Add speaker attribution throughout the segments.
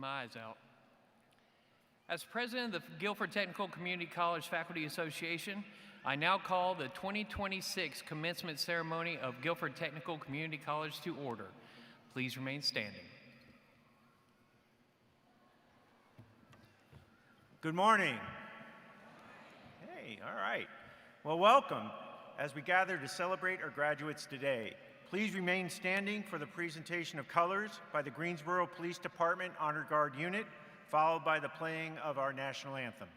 Speaker 1: my eyes out. As president of the Guilford Technical Community College Faculty Association, I now call the 2026 commencement ceremony of Guilford Technical Community College to order. Please remain standing.
Speaker 2: Good morning. Hey, all right. Well, welcome as we gather to celebrate our graduates today. Please remain standing for the presentation of colors by the Greensboro Police Department Honor Guard Unit, followed by the playing of our national anthem.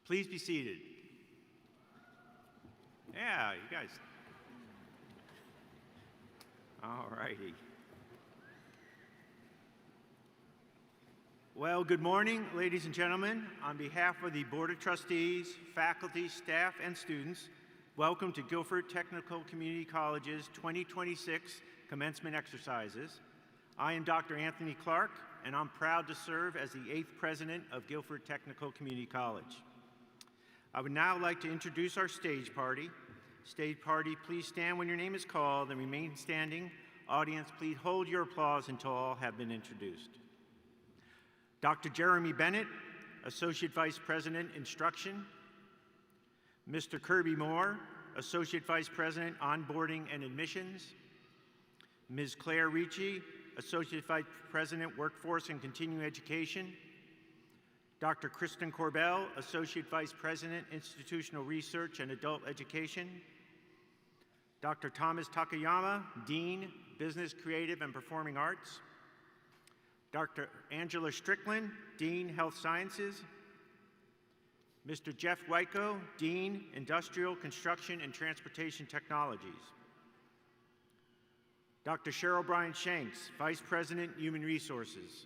Speaker 2: Please be seated. Yeah, you guys. All righty. Well, good morning, ladies and gentlemen. On behalf of the Board of Trustees, faculty, staff, and students, welcome to Guilford Technical Community College's 2026 commencement exercises. I am Dr. Anthony Clark, and I'm proud to serve as the 8th president of Guilford Technical Community College. I would now like to introduce our stage party. Stage party, please stand when your name is called and remain standing. Audience, please hold your applause until all have been introduced. Dr. Jeremy Bennett, Associate Vice President, Instruction. Mr. Kirby Moore, Associate Vice President, Onboarding and Admissions. Ms. Claire Ricci, Associate Vice President, Workforce and Continuing Education. Dr. Kristen Corbell, Associate Vice President, Institutional Research and Adult Education. Dr. Thomas Takayama, Dean, Business, Creative and Performing Arts. Dr. Angela Strickland, Dean, Health Sciences. Mr. Jeff Wyko, Dean, Industrial, Construction and Transportation Technologies. Dr. Cheryl Bryant-Shanks, Vice President, Human Resources.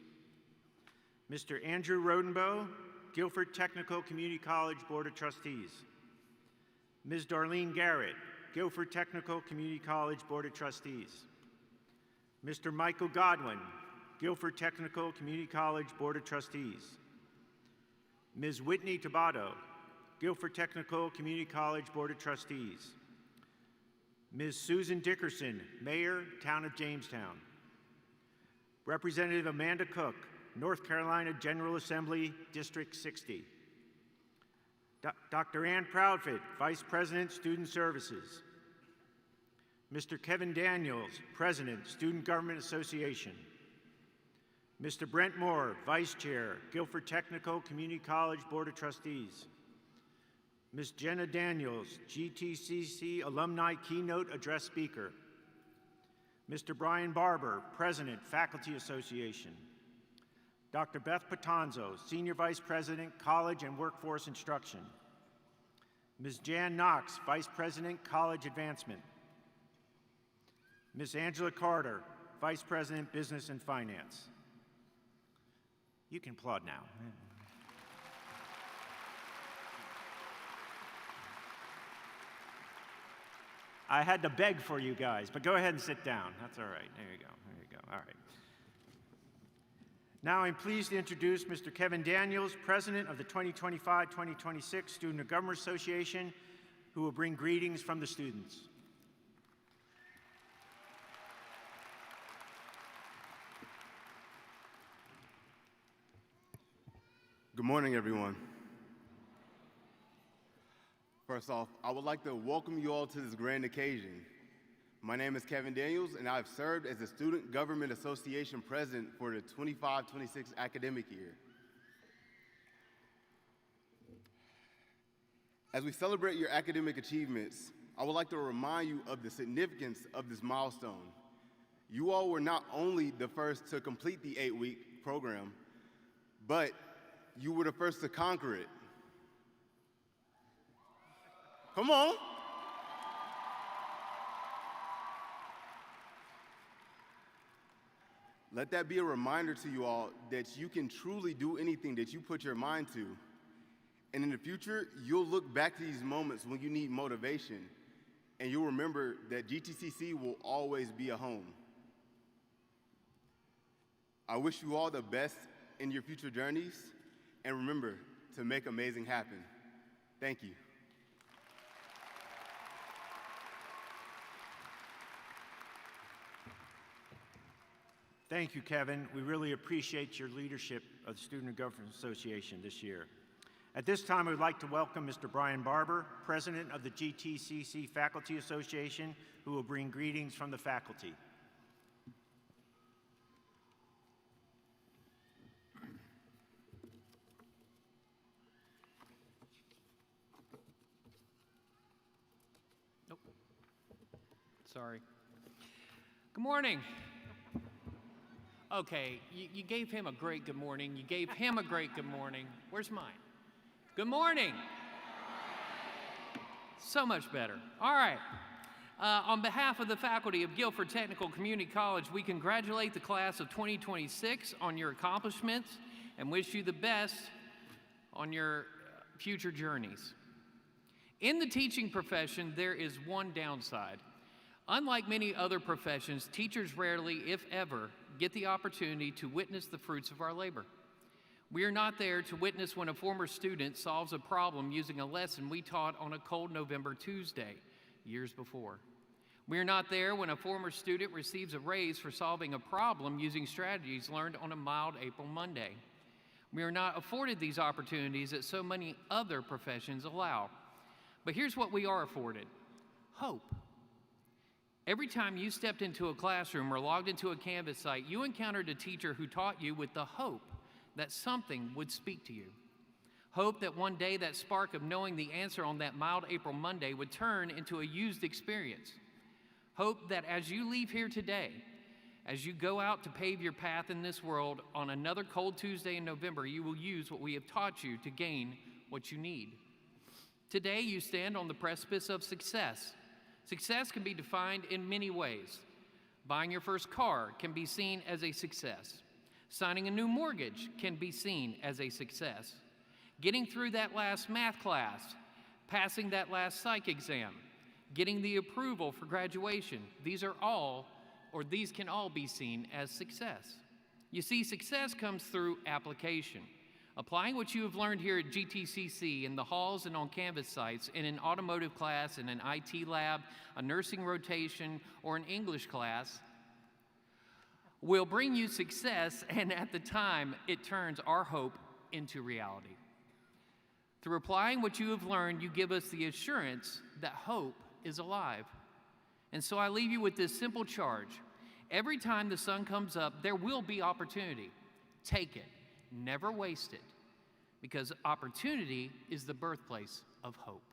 Speaker 2: Mr. Andrew Rodenbow, Guilford Technical Community College Board of Trustees. Ms. Darlene Garrett, Guilford Technical Community College Board of Trustees. Mr. Michael Godwin, Guilford Technical Community College Board of Trustees. Ms. Whitney Tabato, Guilford Technical Community College Board of Trustees. Ms. Susan Dickerson, Mayor, Town of Jamestown. Representative Amanda Cook, North Carolina General Assembly, District 60. Dr. Ann Proudfit, Vice President, Student Services. Mr. Kevin Daniels, President, Student Government Association. Mr. Brent Moore, Vice Chair, Guilford Technical Community College Board of Trustees. Ms. Jenna Daniels, GTCC Alumni Keynote Address Speaker. Mr. Brian Barber, President, Faculty Association. Dr. Beth Patanzo, Senior Vice President, College and Workforce Instruction. Ms. Jan Knox, Vice President, College Advancement. Ms. Angela Carter, Vice President, Business and Finance. You can applaud now. I had to beg for you guys, but go ahead and sit down. That's all right. There you go. There you go. All right. Now I'm pleased to introduce Mr. Kevin Daniels, President of the 2025-2026 Student Government Association, who will bring greetings from the students.
Speaker 3: Good morning, everyone. First off, I would like to welcome you all to this grand occasion. My name is Kevin Daniels, and I've served as the Student Government Association President for the 25-26 academic year. As we celebrate your academic achievements, I would like to remind you of the significance of this milestone. You all were not only the first to complete the 8-week program, but you were the first to conquer it. Come on. Let that be a reminder to you all that you can truly do anything that you put your mind to. And in the future, you'll look back to these moments when you need motivation, and you'll remember that GTCC will always be a home. I wish you all the best in your future journeys, and remember to make amazing happen. Thank you.
Speaker 2: Thank you, Kevin. We really appreciate your leadership of the Student Government Association this year. At this time, I would like to welcome Mr. Brian Barber, President of the GTCC Faculty Association, who will bring greetings from the faculty.
Speaker 1: Nope. Sorry. Good morning. Okay, you gave him a great good morning. You gave him a great good morning. Where's mine? Good morning. So much better. All right. On behalf of the faculty of Guilford Technical Community College, we congratulate the class of 2026 on your accomplishments and wish you the best on your future journeys. In the teaching profession, there is one downside. Unlike many other professions, teachers rarely, if ever, get the opportunity to witness the fruits of our labor. We are not there to witness when a former student solves a problem using a lesson we taught on a cold November Tuesday years before. We are not there when a former student receives a raise for solving a problem using strategies learned on a mild April Monday. We are not afforded these opportunities that so many other professions allow. But here's what we are afforded: hope. Every time you stepped into a classroom or logged into a Canvas site, you encountered a teacher who taught you with the hope that something would speak to you. Hope that one day that spark of knowing the answer on that mild April Monday would turn into a used experience. Hope that as you leave here today, as you go out to pave your path in this world on another cold Tuesday in November, you will use what we have taught you to gain what you need. Today, you stand on the precipice of success. Success can be defined in many ways: Buying your first car can be seen as a success. Signing a new mortgage can be seen as a success. Getting through that last math class, passing that last psych exam, getting the approval for graduation, these can all be seen as success. You see, success comes through application. Applying what you have learned here at GTCC in the halls and on Canvas sites, in an automotive class, in an IT lab, a nursing rotation, or an English class will bring you success, and at the time, it turns our hope into reality. Through applying what you have learned, you give us the assurance that hope is alive. And so I leave you with this simple charge. Every time the sun comes up, there will be opportunity. Take it. Never waste it, because opportunity is the birthplace of hope.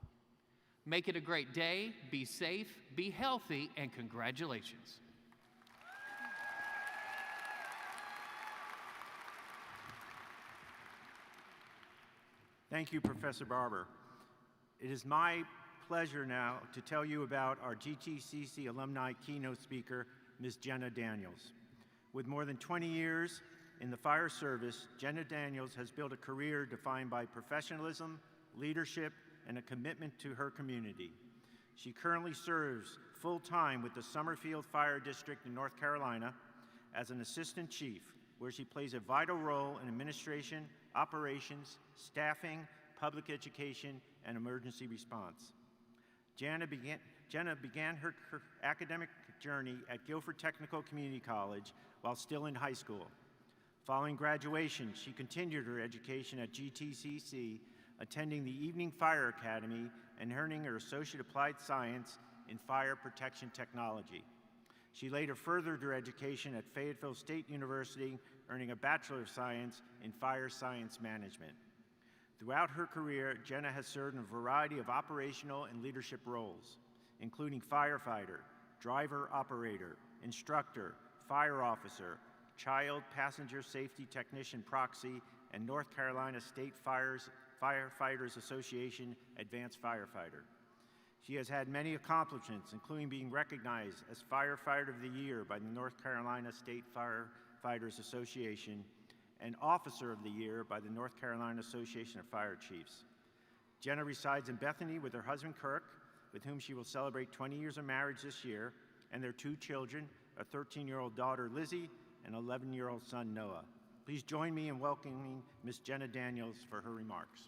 Speaker 1: Make it a great day, be safe, be healthy, and congratulations.
Speaker 2: Thank you, Professor Barber. It is my pleasure now to tell you about our GTCC alumni keynote speaker, Ms. Jenna Daniels. With more than 20 years in the fire service, Jenna Daniels has built a career defined by professionalism, leadership, and a commitment to her community. She currently serves full-time with the Summerfield Fire District in North Carolina as an assistant chief, where she plays a vital role in administration, operations, staffing, public education, and emergency response. Jenna began her academic journey at Guilford Technical Community College while still in high school. Following graduation, she continued her education at GTCC, attending the Evening Fire Academy and earning her Associate Applied Science in Fire Protection Technology. She later furthered her education at Fayetteville State University, earning a Bachelor of Science in Fire Science Management. Throughout her career, Jenna has served in a variety of operational and leadership roles, including firefighter, driver operator, instructor, fire officer, child passenger safety technician proxy, and North Carolina State Firefighters Association Advanced Firefighter. She has had many accomplishments, including being recognized as Firefighter of the Year by the North Carolina State Firefighters Association and Officer of the Year by the North Carolina Association of Fire Chiefs. Jenna resides in Bethany with her husband Kirk, with whom she will celebrate 20 years of marriage this year, and their 2 children, a 13-year-old daughter Lizzie and an 11-year-old son Noah. Please join me in welcoming Ms. Jenna Daniels for her remarks.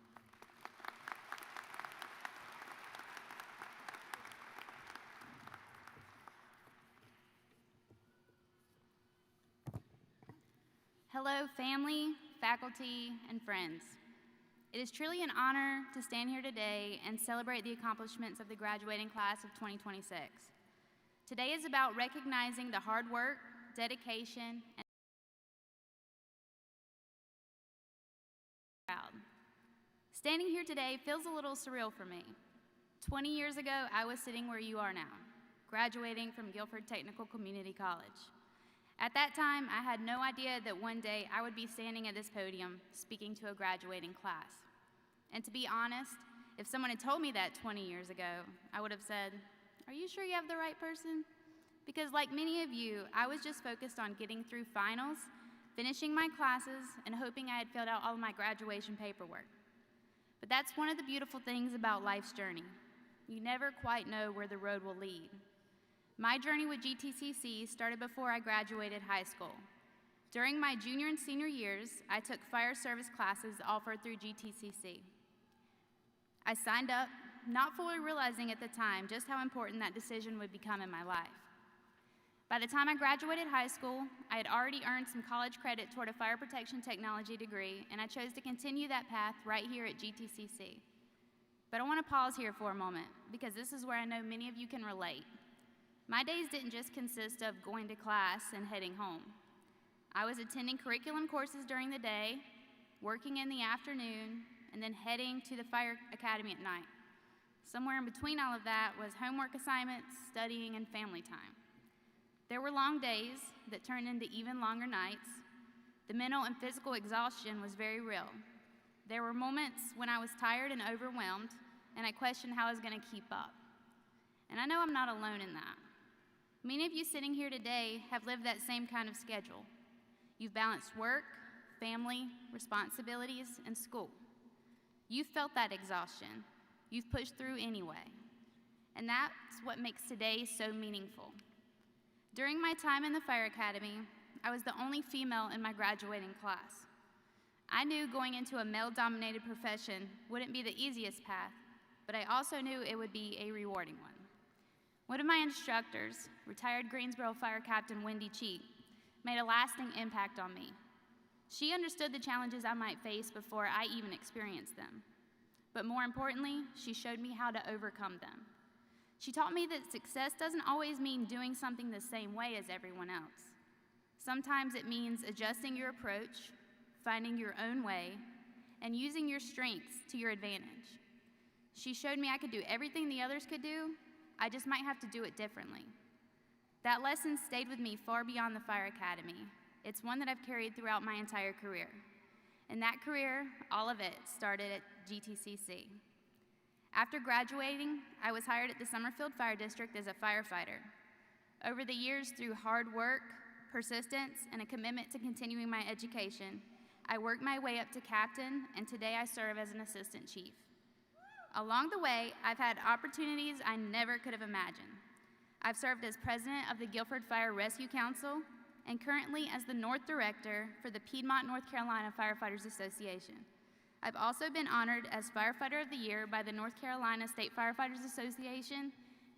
Speaker 4: Hello, family, faculty, and friends. It is truly an honor to stand here today and celebrate the accomplishments of the graduating class of 2026. Today is about recognizing the hard work, dedication, and proud. Standing here today feels a little surreal for me. 20 years ago, I was sitting where you are now, graduating from Guilford Technical Community College. At that time, I had no idea that one day I would be standing at this podium speaking to a graduating class. And to be honest, if someone had told me that 20 years ago, I would have said, "Are you sure you have the right person?" Because like many of you, I was just focused on getting through finals, finishing my classes, and hoping I had filled out all of my graduation paperwork. But that's one of the beautiful things about life's journey. You never quite know where the road will lead. My journey with GTCC started before I graduated high school. During my junior and senior years, I took fire service classes offered through GTCC. I signed up, not fully realizing at the time just how important that decision would become in my life. By the time I graduated high school, I had already earned some college credit toward a fire protection technology degree, and I chose to continue that path right here at GTCC. But I want to pause here for a moment, because this is where I know many of you can relate. My days didn't just consist of going to class and heading home. I was attending curriculum courses during the day, working in the afternoon, and then heading to the fire academy at night. Somewhere in between all of that was homework assignments, studying, and family time. There were long days that turned into even longer nights. The mental and physical exhaustion was very real. There were moments when I was tired and overwhelmed, and I questioned how I was going to keep up. And I know I'm not alone in that. Many of you sitting here today have lived that same kind of schedule. You've balanced work, family, responsibilities, and school. You've felt that exhaustion. You've pushed through anyway. And that's what makes today so meaningful. During my time in the Fire Academy, I was the only female in my graduating class. I knew going into a male-dominated profession wouldn't be the easiest path, but I also knew it would be a rewarding one. One of my instructors, retired Greensboro Fire Captain Wendy Cheek, made a lasting impact on me. She understood the challenges I might face before I even experienced them. But more importantly, she showed me how to overcome them. She taught me that success doesn't always mean doing something the same way as everyone else. Sometimes it means adjusting your approach, finding your own way, and using your strengths to your advantage. She showed me I could do everything the others could do, I just might have to do it differently. That lesson stayed with me far beyond the Fire Academy. It's one that I've carried throughout my entire career. And that career, all of it, started at GTCC. After graduating, I was hired at the Summerfield Fire District as a firefighter. Over the years, through hard work, persistence, and a commitment to continuing my education, I worked my way up to captain, and today I serve as an assistant chief. Along the way, I've had opportunities I never could have imagined. I've served as president of the Guilford Fire Rescue Council and currently as the North Director for the Piedmont, North Carolina Firefighters Association. I've also been honored as Firefighter of the Year by the North Carolina State Firefighters Association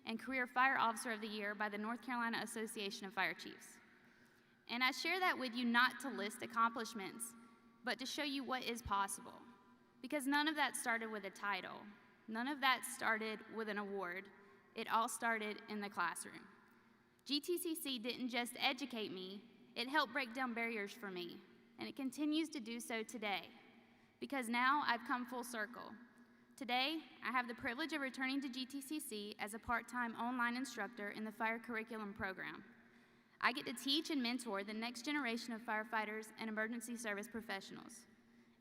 Speaker 4: and Career Fire Officer of the Year by the North Carolina Association of Fire Chiefs. And I share that with you not to list accomplishments, but to show you what is possible. Because none of that started with a title. None of that started with an award. It all started in the classroom. GTCC didn't just educate me, it helped break down barriers for me, and it continues to do so today. Because now I've come full circle. Today, I have the privilege of returning to GTCC as a part-time online instructor in the fire curriculum program. I get to teach and mentor the next generation of firefighters and emergency service professionals.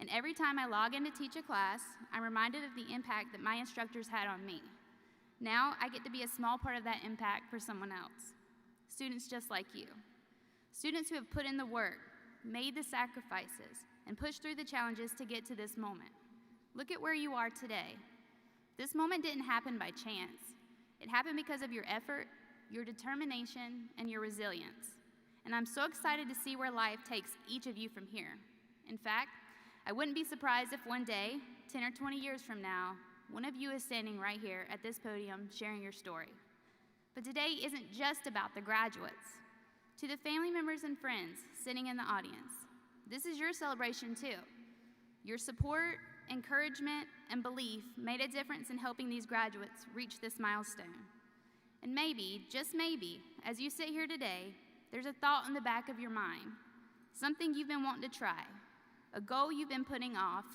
Speaker 4: And every time I log in to teach a class, I'm reminded of the impact that my instructors had on me. Now I get to be a small part of that impact for someone else. Students just like you. Students who have put in the work, made the sacrifices, and pushed through the challenges to get to this moment. Look at where you are today. This moment didn't happen by chance. It happened because of your effort, your determination, and your resilience. And I'm so excited to see where life takes each of you from here. In fact, I wouldn't be surprised if one day, 10 or 20 years from now, one of you is standing right here at this podium sharing your story. But today isn't just about the graduates. To the family members and friends sitting in the audience, this is your celebration too. Your support, encouragement, and belief made a difference in helping these graduates reach this milestone. And maybe, just maybe, as you sit here today, there's a thought in the back of your mind, something you've been wanting to try, a goal you've been putting off,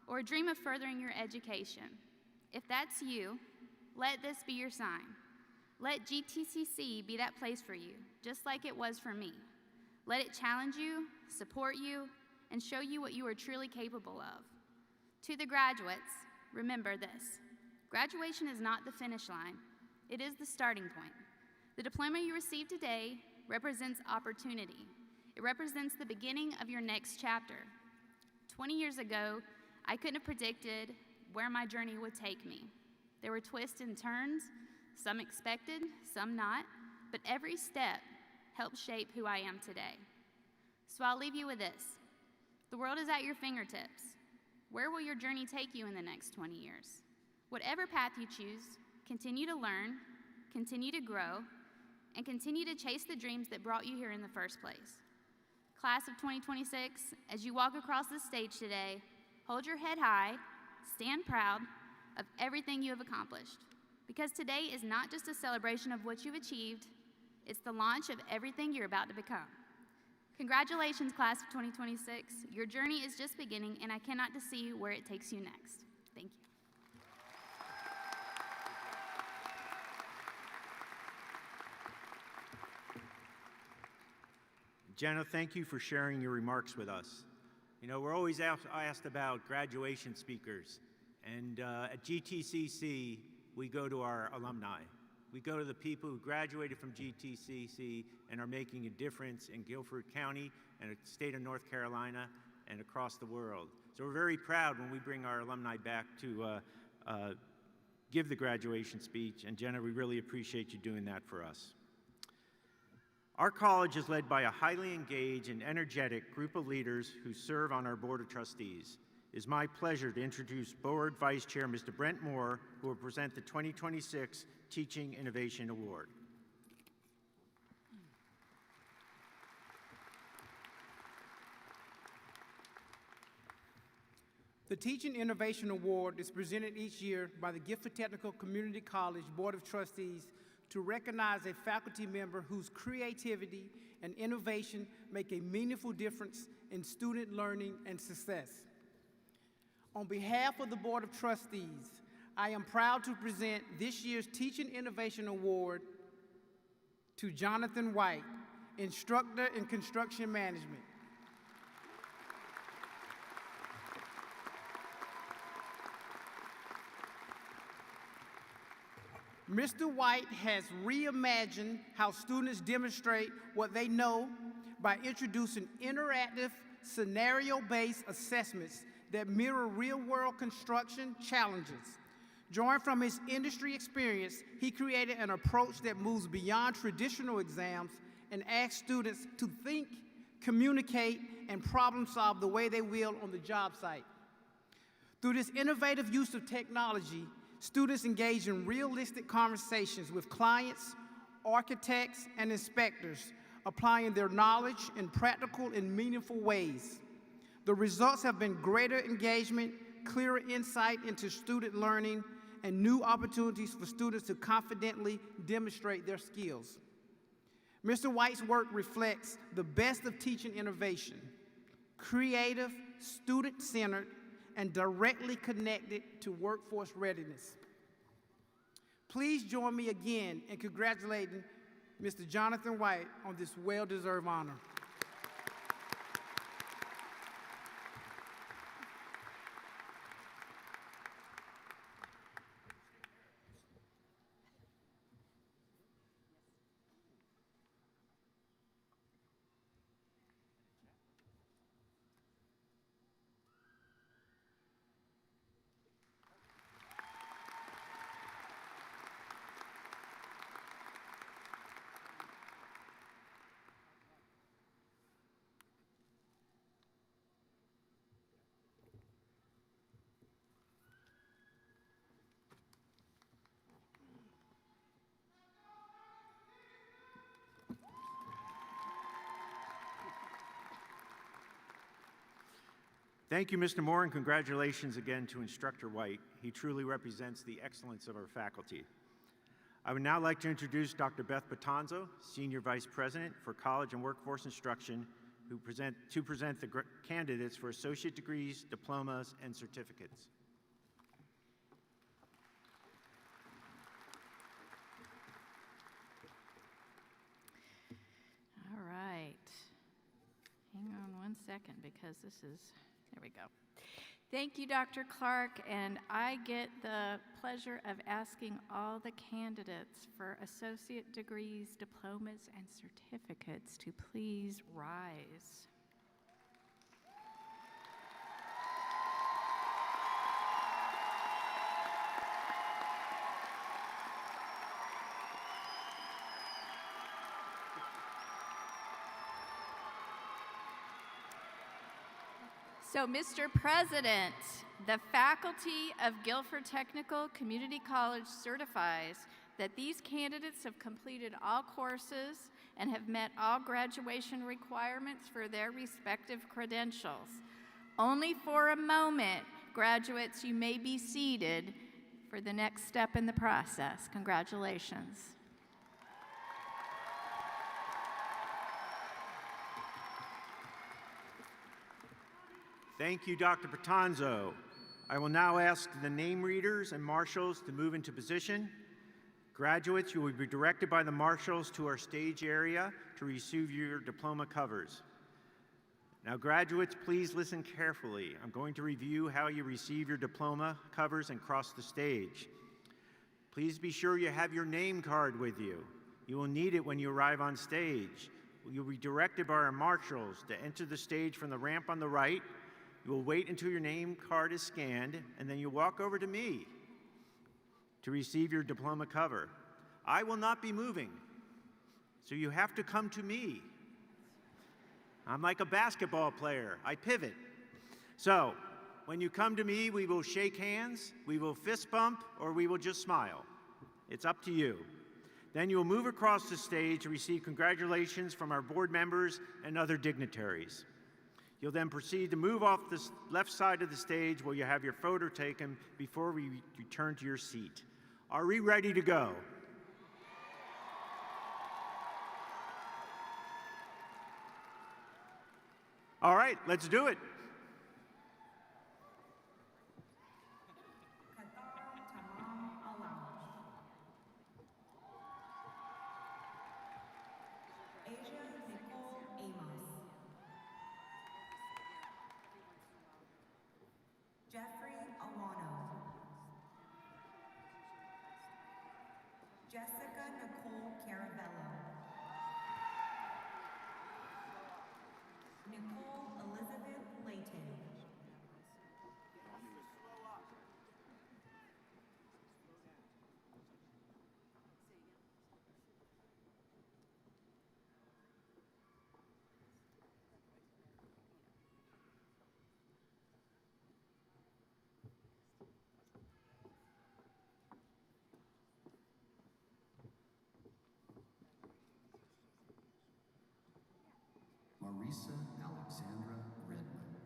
Speaker 4: or a dream of furthering your education. If that's you, let this be your sign. Let GTCC be that place for you, just like it was for me. Let it challenge you, support you, and show you what you are truly capable of. To the graduates, remember this. Graduation is not the finish line. It is the starting point. The diploma you receive today represents opportunity. It represents the beginning of your next chapter. 20 years ago, I couldn't have predicted where my journey would take me. There were twists and turns, some expected, some not, but every step helped shape who I am today. So I'll leave you with this. The world is at your fingertips. Where will your journey take you in the next 20 years? Whatever path you choose, continue to learn, continue to grow, and continue to chase the dreams that brought you here in the first place. Class of 2026, as you walk across this stage today, hold your head high, stand proud of everything you have accomplished. Because today is not just a celebration of what you've achieved, it's the launch of everything you're about to become. Congratulations, class of 2026. Your journey is just beginning, and I cannot wait to see where it takes you next. Thank you.
Speaker 2: Jenna, thank you for sharing your remarks with us. You know, we're always asked about graduation speakers, and at GTCC, we go to our alumni. We go to the people who graduated from GTCC and are making a difference in Guilford County and the state of North Carolina and across the world. So we're very proud when we bring our alumni back to give the graduation speech, and Jenna, we really appreciate you doing that for us. Our college is led by a highly engaged and energetic group of leaders who serve on our Board of Trustees. It is my pleasure to introduce Board Vice Chair Mr. Brent Moore, who will present the 2026 Teaching Innovation Award.
Speaker 5: The Teaching Innovation Award is presented each year by the Guilford Technical Community College Board of Trustees to recognize a faculty member whose creativity and innovation make a meaningful difference in student learning and success. On behalf of the Board of Trustees, I am proud to present this year's Teaching Innovation Award to Jonathan White, instructor in construction management. Mr. White has reimagined how students demonstrate what they know by introducing interactive, scenario-based assessments that mirror real-world construction challenges. Drawing from his industry experience, he created an approach that moves beyond traditional exams and asks students to think, communicate, and problem-solve the way they will on the job site. Through this innovative use of technology, students engage in realistic conversations with clients, architects, and inspectors, applying their knowledge in practical and meaningful ways. The results have been greater engagement, clearer insight into student learning, and new opportunities for students to confidently demonstrate their skills. Mr. White's work reflects the best of teaching innovation: creative, student-centered, and directly connected to workforce readiness. Please join me again in congratulating Mr. Jonathan White on this well-deserved honor.
Speaker 2: Thank you, Mr. Moore, and congratulations again to Instructor White. He truly represents the excellence of our faculty. I would now like to introduce Dr. Beth Patanzo, Senior Vice President for College and Workforce Instruction, to present the candidates for associate degrees, diplomas, and certificates.
Speaker 6: All right. Hang on one second because this is, there we go. Thank you, Dr. Clark, and I get the pleasure of asking all the candidates for associate degrees, diplomas, and certificates to please rise. So, Mr. President, the faculty of Guilford Technical Community College certifies that these candidates have completed all courses and have met all graduation requirements for their respective credentials. Only for a moment, graduates, you may be seated for the next step in the process. Congratulations.
Speaker 2: Thank you, Dr. Patanzo. I will now ask the name readers and marshals to move into position. Graduates, you will be directed by the marshals to our stage area to receive your diploma covers. Now, graduates, please listen carefully. I'm going to review how you receive your diploma covers and cross the stage. Please be sure you have your name card with you. You will need it when you arrive on stage. You'll be directed by our marshals to enter the stage from the ramp on the right. You will wait until your name card is scanned, and then you'll walk over to me to receive your diploma cover. I will not be moving, so you have to come to me. I'm like a basketball player. I pivot. So, when you come to me, we will shake hands, we will fist bump, or we will just smile. It's up to you. Then you will move across the stage to receive congratulations from our board members and other dignitaries. You'll then proceed to move off the left side of the stage where you have your photo taken before we return to your seat. Are we ready to go? All right, let's do it.
Speaker 7: Jessica Nicole Caravello. Nicole Elizabeth Layton.
Speaker 8: Marisa Alexandra Redmond.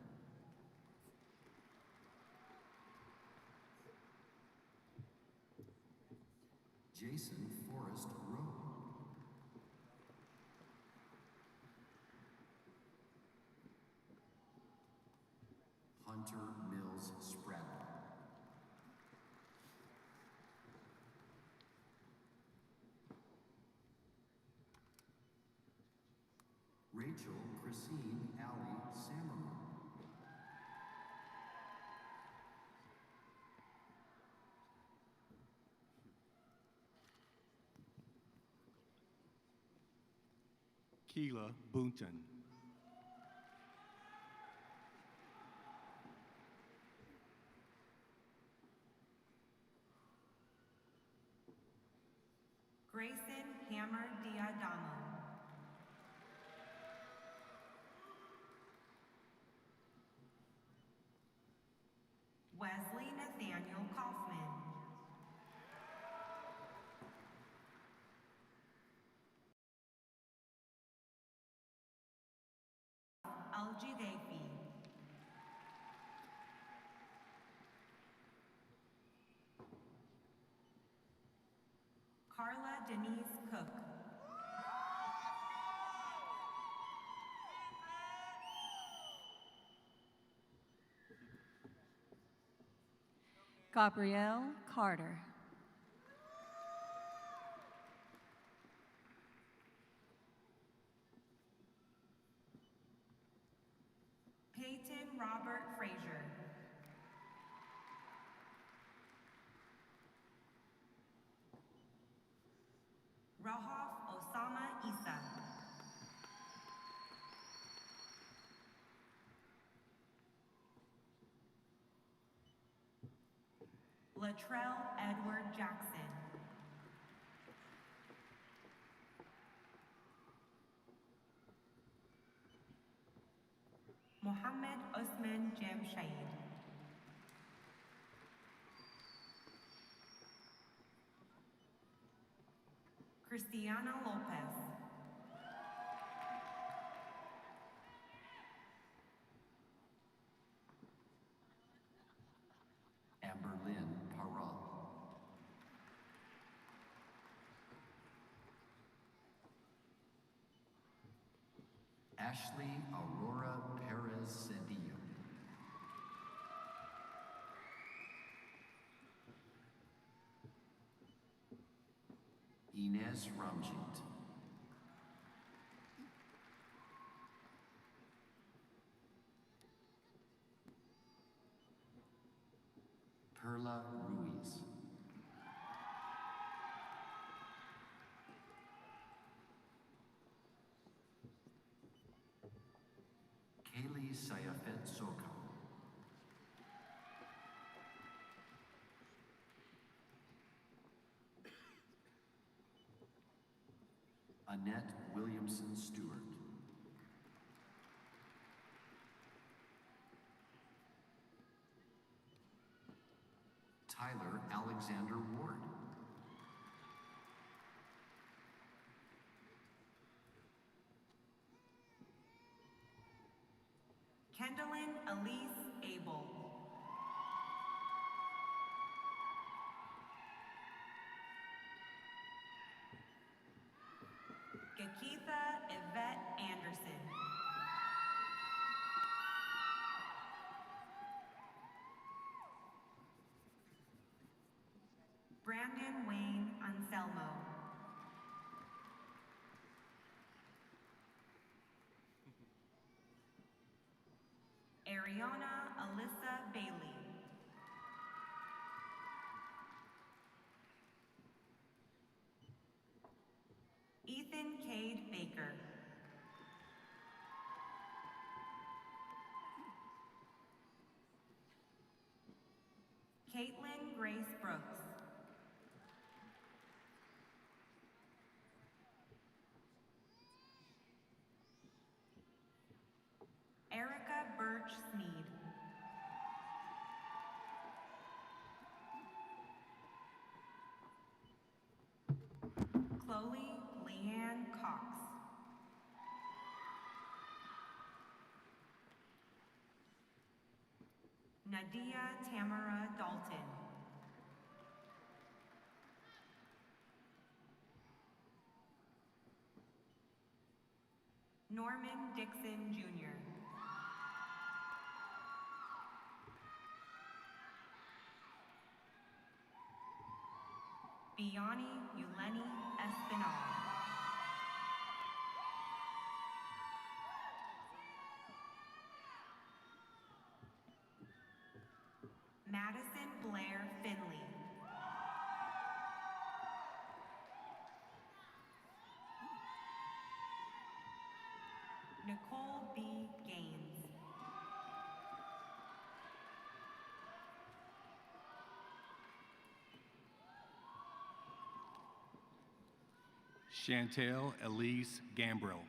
Speaker 8: Jason Forrest Rowe. Hunter Mills Spradlin. Rachel Christine Alley Samerman.
Speaker 9: Keela Boonton.
Speaker 7: Grayson Hammer Diadamo. Wesley Nathaniel Kaufman. Aljidefi. Carla Denise Cook.
Speaker 10: Gabrielle Carter.
Speaker 7: Peyton Robert Frazier. Rahaf Osama Isa. Latrell Edward Jackson. Mohammed Osman Jamshid. Cristiana Lopez.
Speaker 8: Amber Lynn Parra. Ashley Aurora Perez Cedillo. Inez Ramjit. Perla Ruiz. Sayafet Soka. Annette Williamson Stewart. Tyler Alexander Ward.
Speaker 7: Kendallin Elise Abel. Gakitha Yvette Anderson. Brandon Wayne Anselmo. Ariana Alyssa Bailey. Ethan Cade Baker. Caitlin Grace Brooks. Erica Birch Sneed. Chloe Leanne Cox. Nadia Tamara Dalton. Norman Dixon Jr. Biani Yuleni Espinal. Madison Blair Finley. Nicole B. Gaines.
Speaker 9: Chantel Elise Gambrill.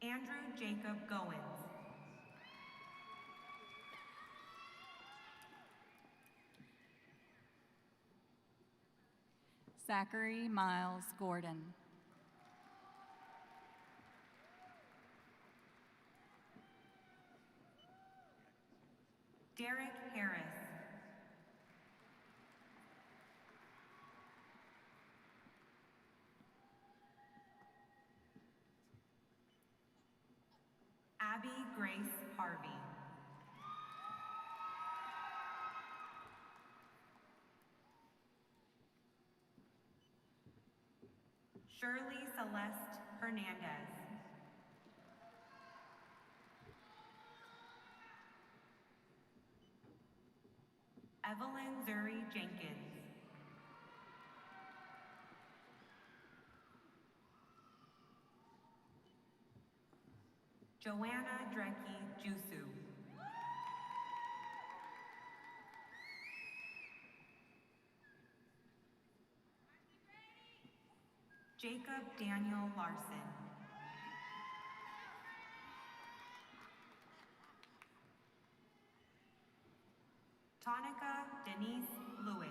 Speaker 7: Andrew Jacob Goins.
Speaker 10: Zachary Miles Gordon.
Speaker 7: Derek Harris. Abby Grace Harvey. Shirley Celeste Hernandez. Evelyn Zuri Jenkins. Joanna Drecke Jusu. Jacob Daniel Larson. Tonica Denise Lewis.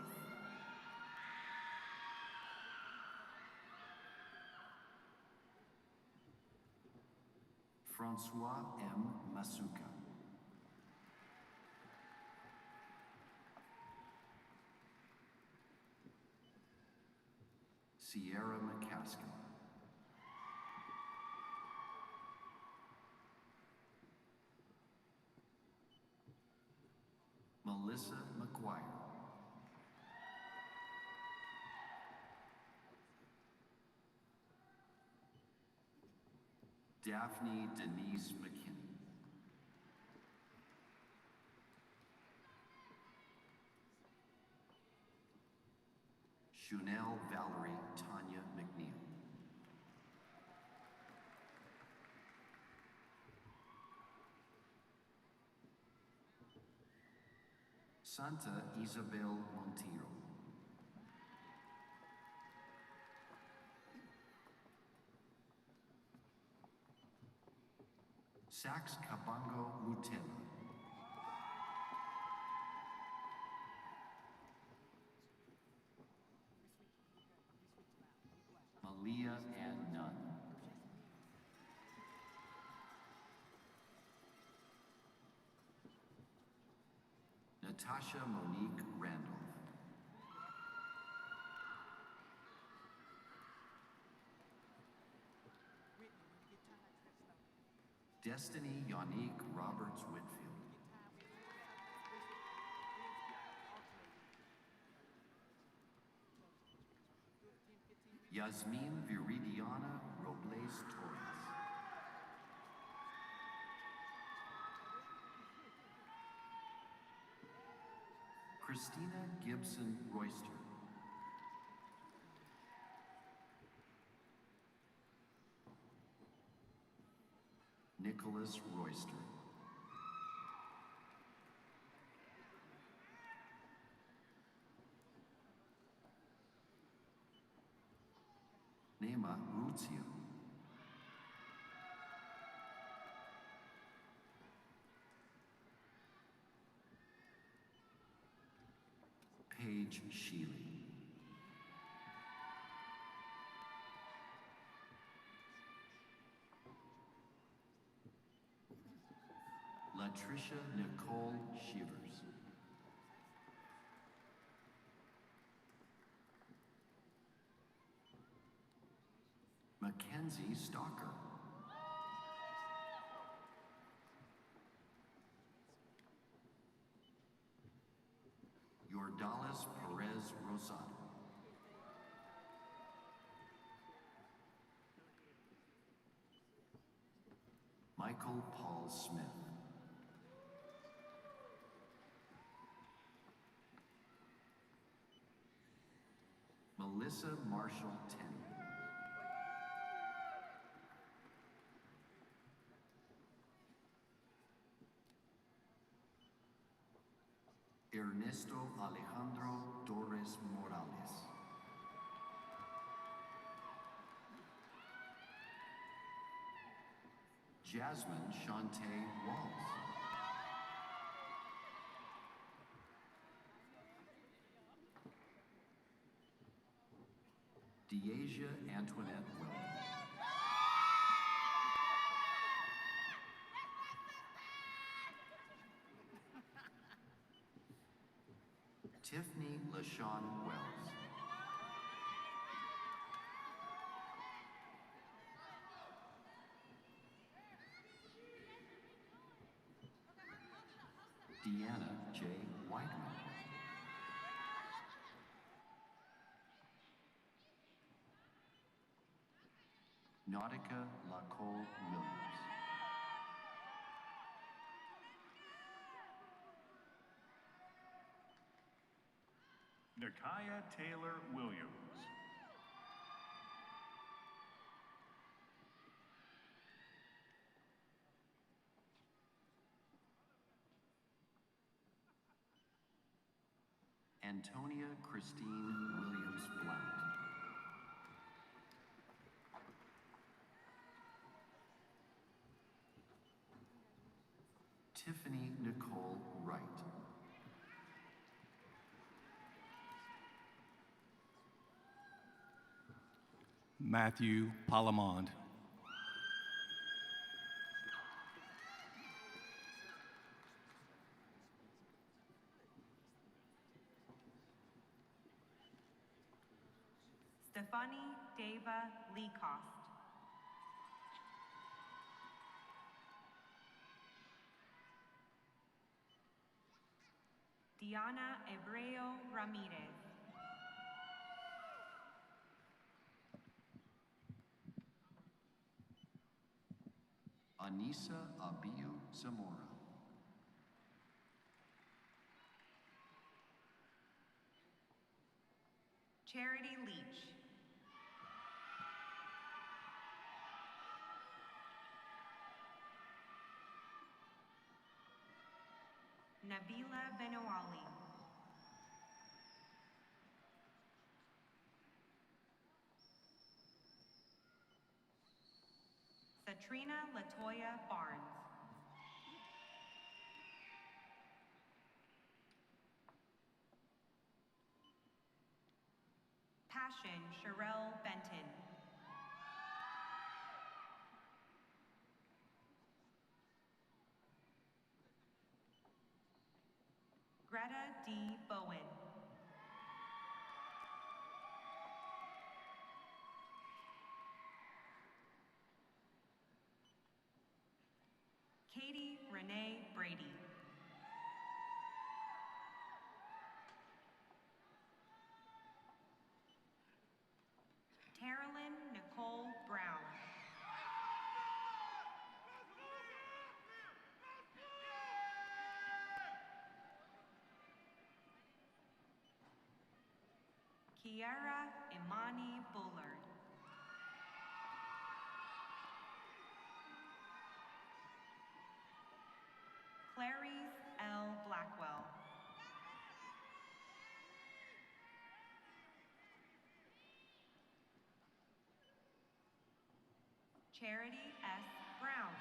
Speaker 8: Francois M. Masuka. Sierra McCaskill. Melissa McGuire. Daphne Denise McKinney. Junelle Valerie Tanya McNeil. Santa Isabel Montijo. Sax Cabango Mutema. Malia Ann Nunn. Natasha Monique Randolph. Destiny Yanique Roberts Whitfield. Yasmin Viridiana Robles Torres. Christina Gibson Royster. Nicholas Royster. Nema Ruzio. Paige Sheely. Latricia Nicole Shivers. Mackenzie Stalker. Yordalis Perez Rosado. Michael Paul Smith. Melissa Marshall Tenney. Ernesto Alejandro Torres Morales. Jasmine Shantae Walls. Deasia Antoinette Williams. Tiffany LaShawn Wells. Deanna J. Whiteman. Nautica Lacole Williams.
Speaker 9: Nakaya Taylor Williams.
Speaker 8: Antonia Christine Williams Blount. Tiffany Nicole Wright.
Speaker 9: Matthew Palamond.
Speaker 7: Stefani Deva Leacost. Diana Hebreo Ramirez.
Speaker 8: Anissa Abiu Zamora.
Speaker 7: Charity Leach. Nabila Benawali. Satrina Latoya Barnes. Passion Sherelle Benton. Greta D. Bowen. Katie Renee Brady. Carolyn Nicole Brown. Kiara Imani Bullard. Clarice L. Blackwell. Charity S. Brown.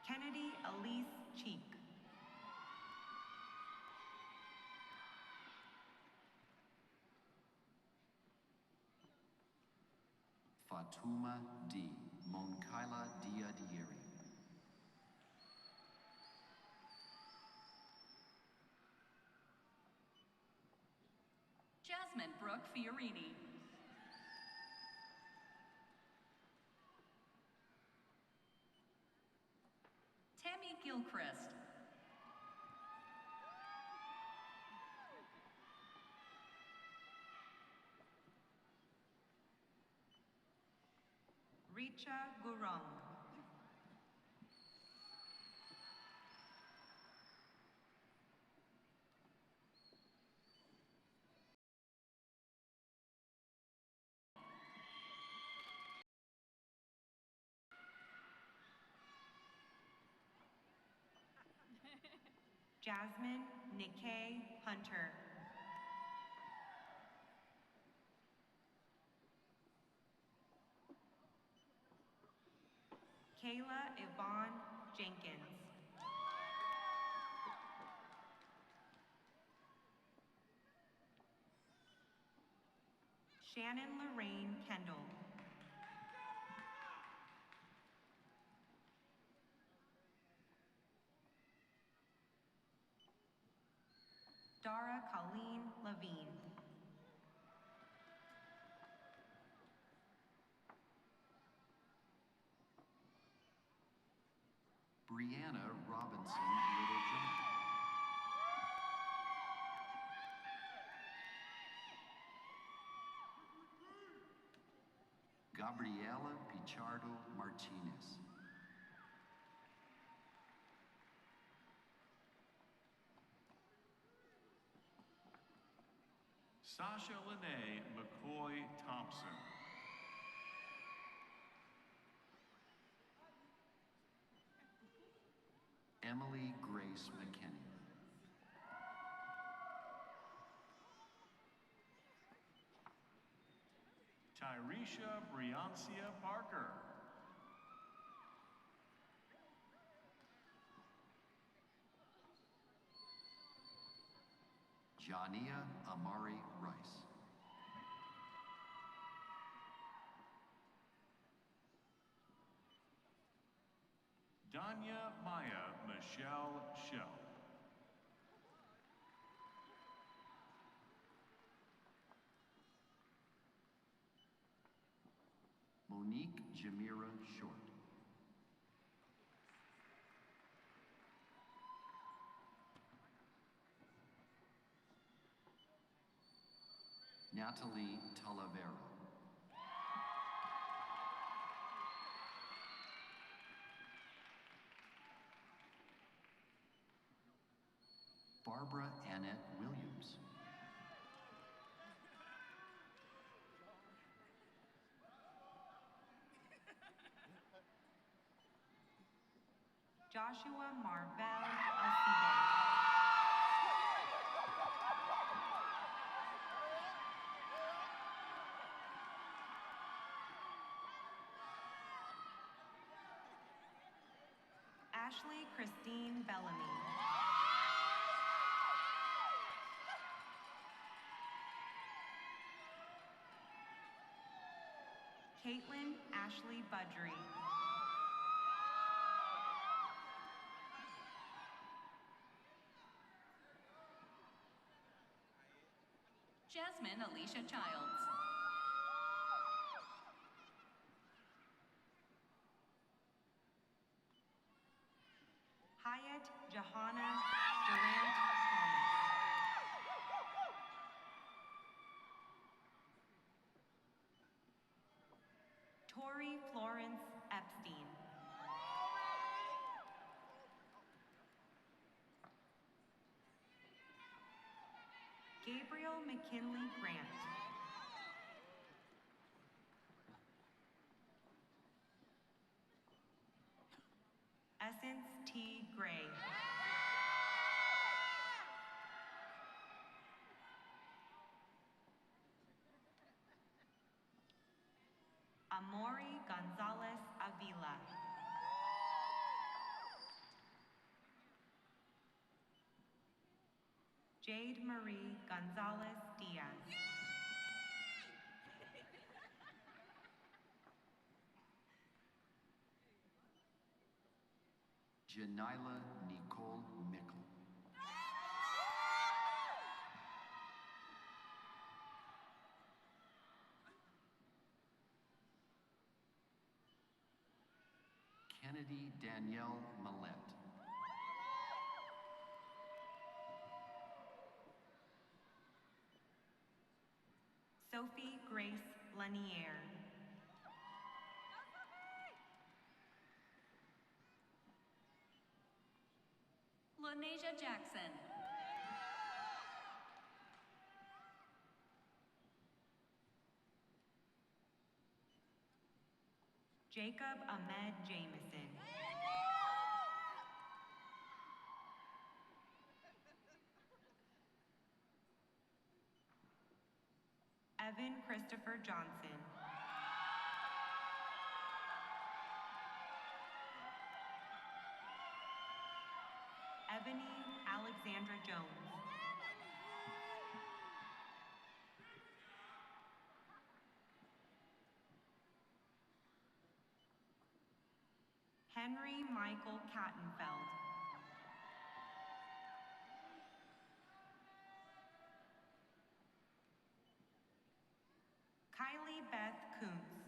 Speaker 7: Kennedy Elise Cheek.
Speaker 8: Fatuma D. Monkaila Diadieri.
Speaker 10: Jasmine Brooke Fiorini. Tammy Gilchrist.
Speaker 7: Richa Gurung. Jasmine Nikkei Hunter. Kayla Yvonne Jenkins. Shannon Lorraine Kendall. Dara Colleen Levine.
Speaker 8: Brianna Robinson Littlejohn. Gabriela Pichardo Martinez.
Speaker 9: Sasha Lene McCoy Thompson.
Speaker 8: Emily Grace McKinney.
Speaker 9: Tyresha Briancia Parker.
Speaker 8: Jania Amari Rice.
Speaker 9: Danya Maya Michelle Shell.
Speaker 8: Monique Jamira Short. Natalie Talavera.
Speaker 7: Joshua Marvell Alcibe. Ashley Christine Bellamy. Caitlin Ashley Budry.
Speaker 10: Jasmine Alicia Childs.
Speaker 7: Hyatt Johanna Durant Thomas. Tori Florence Epstein. Gabriel McKinley Grant. Essence T. Gray. Amori Gonzalez Avila. Jade Marie Gonzalez Diaz.
Speaker 8: Janila Nicole Mickle. Kennedy Danielle Millette.
Speaker 7: Sophie Grace Lanier.
Speaker 10: Lanesia Jackson.
Speaker 7: Jacob Ahmed Jameson. Evan Christopher Johnson. Ebony Alexandra Jones. Henry Michael Kattenfeld. Kylie Beth Kuntz.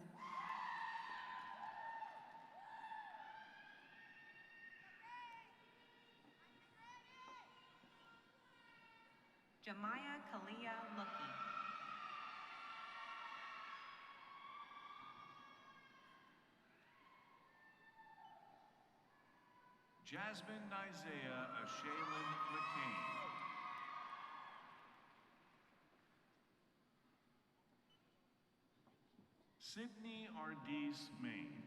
Speaker 7: Jemiah Kalia Lucky.
Speaker 9: Jasmine Isaiah Ashaylin McCain. Sydney Ardise Main.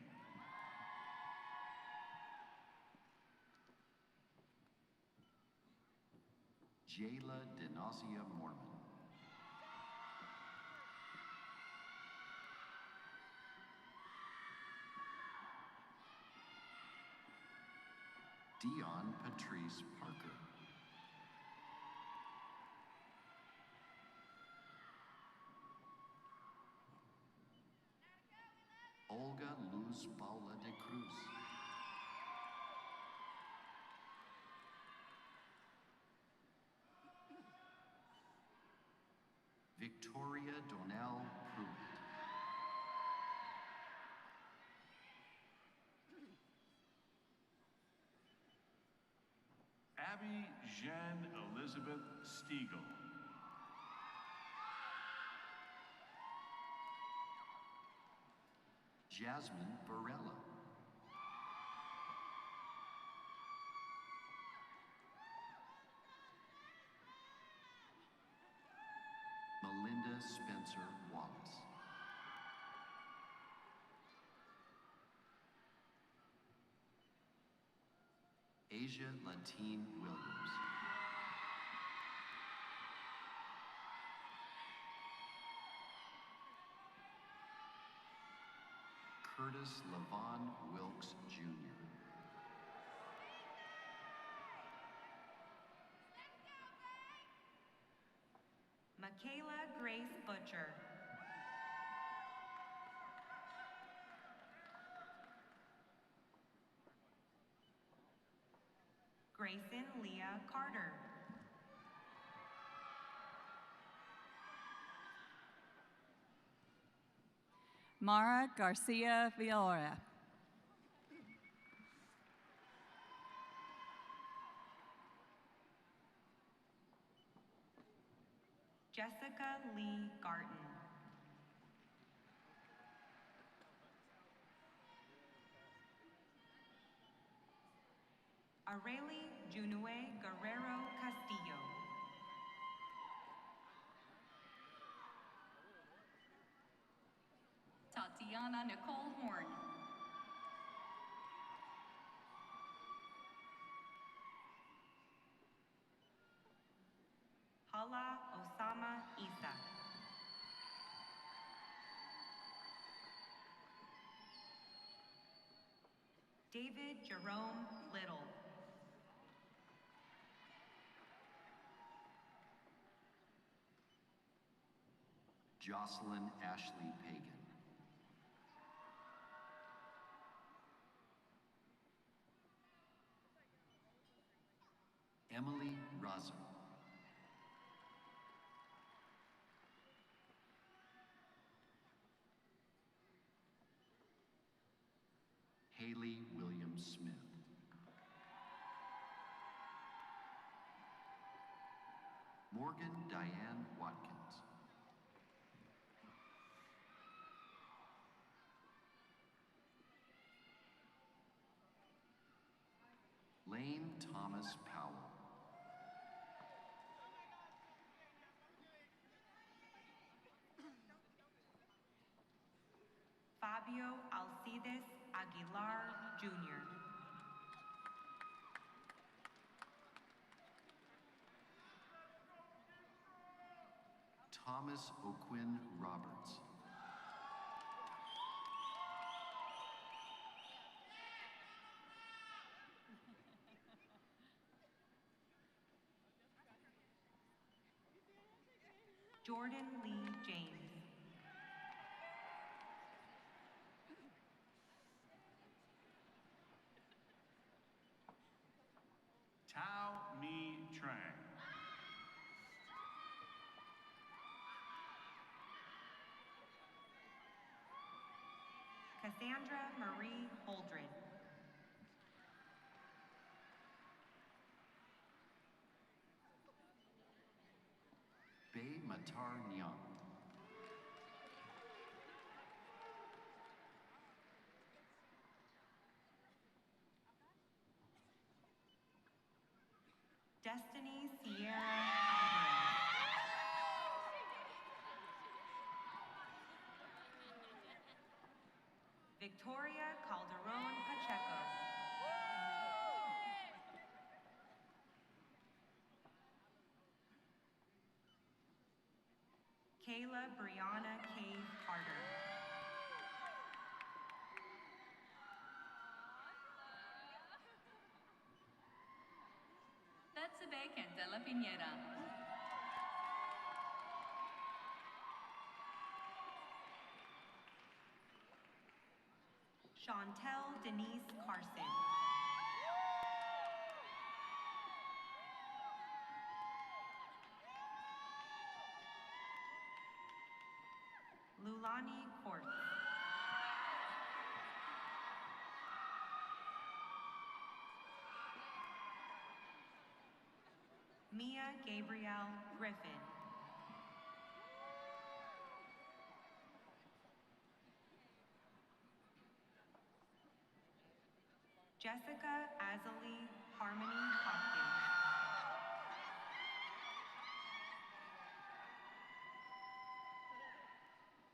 Speaker 8: Jayla Denasia Mormon. Dion Patrice Parker. Olga Luz Paula de Cruz. Victoria Donnell Pruitt.
Speaker 9: Abby Jeanne Elizabeth Stiegel.
Speaker 8: Jasmine Varela. Melinda Spencer Wallace. Asia Latine Williams. Curtis Levon Wilkes Jr.
Speaker 7: Michaela Grace Butcher. Grayson Leah Carter.
Speaker 11: Mara Garcia Villora.
Speaker 7: Jessica Lee Garton. Areli Junue Guerrero Castillo.
Speaker 10: Tatiana Nicole Horn.
Speaker 7: Hala Osama Isa. David Jerome Little.
Speaker 8: Jocelyn Ashley Pagan. Emily Razo. Haley Williams Smith. Morgan Diane Watkins. Lane Thomas Powell.
Speaker 7: Fabio Alcides Aguilar Jr.
Speaker 8: Thomas O'Quinn Roberts.
Speaker 7: Jordan Lee James.
Speaker 9: Tao Mi Trang.
Speaker 7: Cassandra Marie Holdren.
Speaker 8: Bay Matar Nyang.
Speaker 7: Destiny Sierra Alvarez. Victoria Calderon Pacheco. Kayla Brianna Cave Carter.
Speaker 10: Betsabe Cantela Piñera.
Speaker 7: Chantel Denise Carson. Lulani Quartz. Mia Gabrielle Griffin. Jessica Azalee Harmony Hopkins.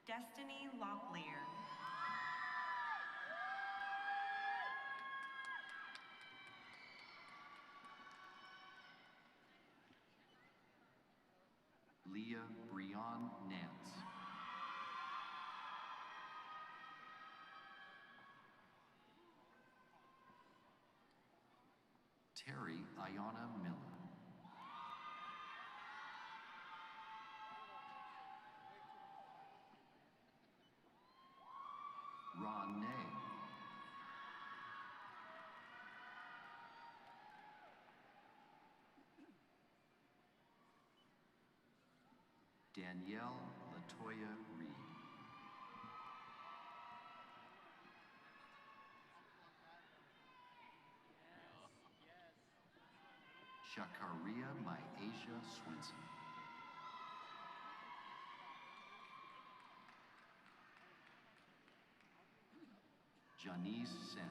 Speaker 7: Destiny Locklear.
Speaker 8: Breon Nance. Terry Ayana Miller. Ron Nay. Danielle Latoya Reed. Shakaria Myasia Swenson. Janice Sen.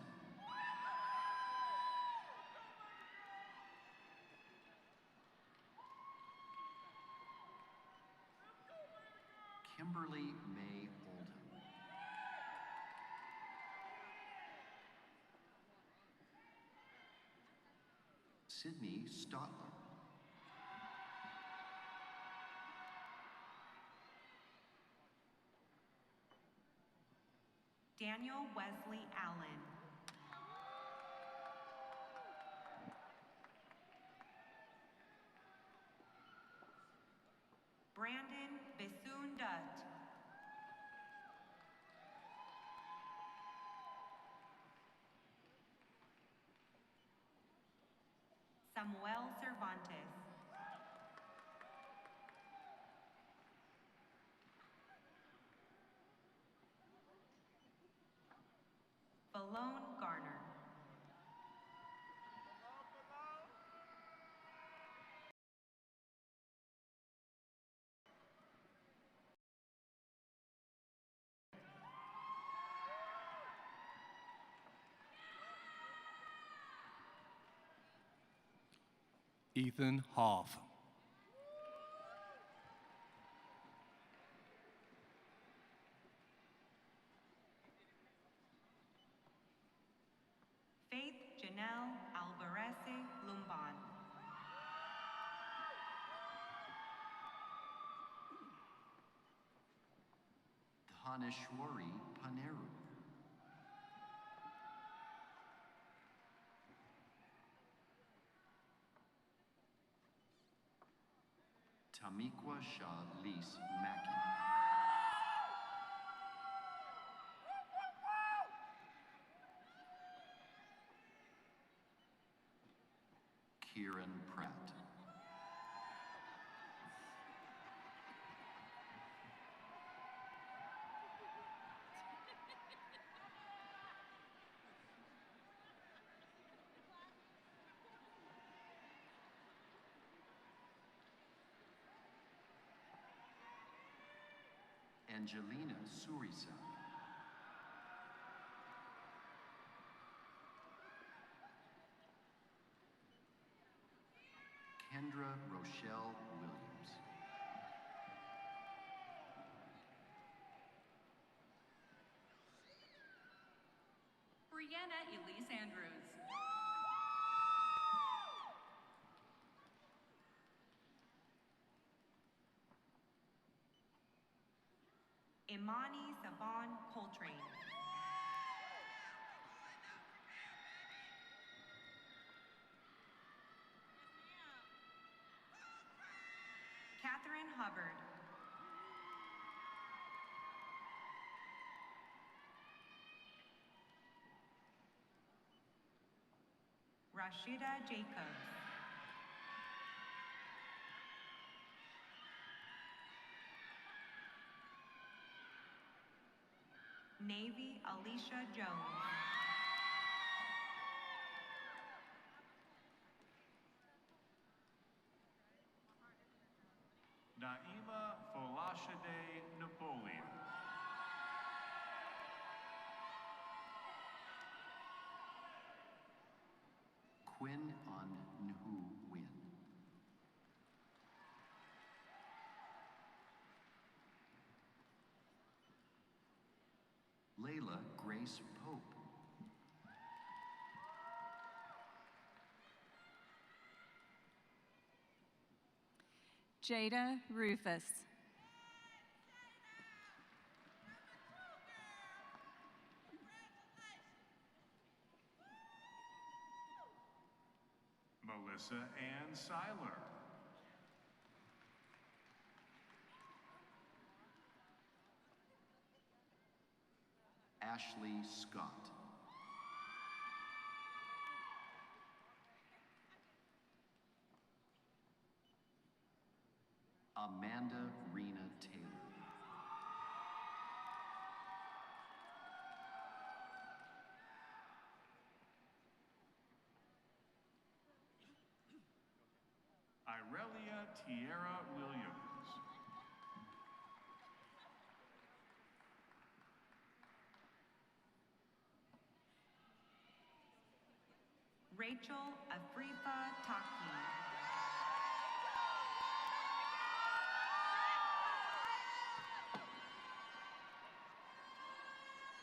Speaker 8: Kimberly May Oldham. Sydney Stotler.
Speaker 7: Daniel Wesley Allen. Brandon Bisoon Dutt. Samuel Cervantes. Valone Garner.
Speaker 9: Ethan Hoff.
Speaker 7: Faith Janelle Alvarese Lumban.
Speaker 8: Dhaneshwari Paneru. Tamikwa Shalis Mackey. Kieran Pratt. Angelina Surisa. Kendra Rochelle Williams.
Speaker 10: Brianna Elise Andrews.
Speaker 7: Imani Savon Coltrane. Catherine Hubbard. Rashida Jacobs. Navy Alicia Jones.
Speaker 9: Naima Folashade Napoleon.
Speaker 8: Quinn Un Nhu Win. Layla Grace Pope.
Speaker 11: Jada Rufus.
Speaker 9: Melissa Ann Seiler.
Speaker 8: Ashley Scott. Amanda Rena Taylor.
Speaker 9: Irelia Tierra Williams.
Speaker 7: Rachel Afrifa Taki.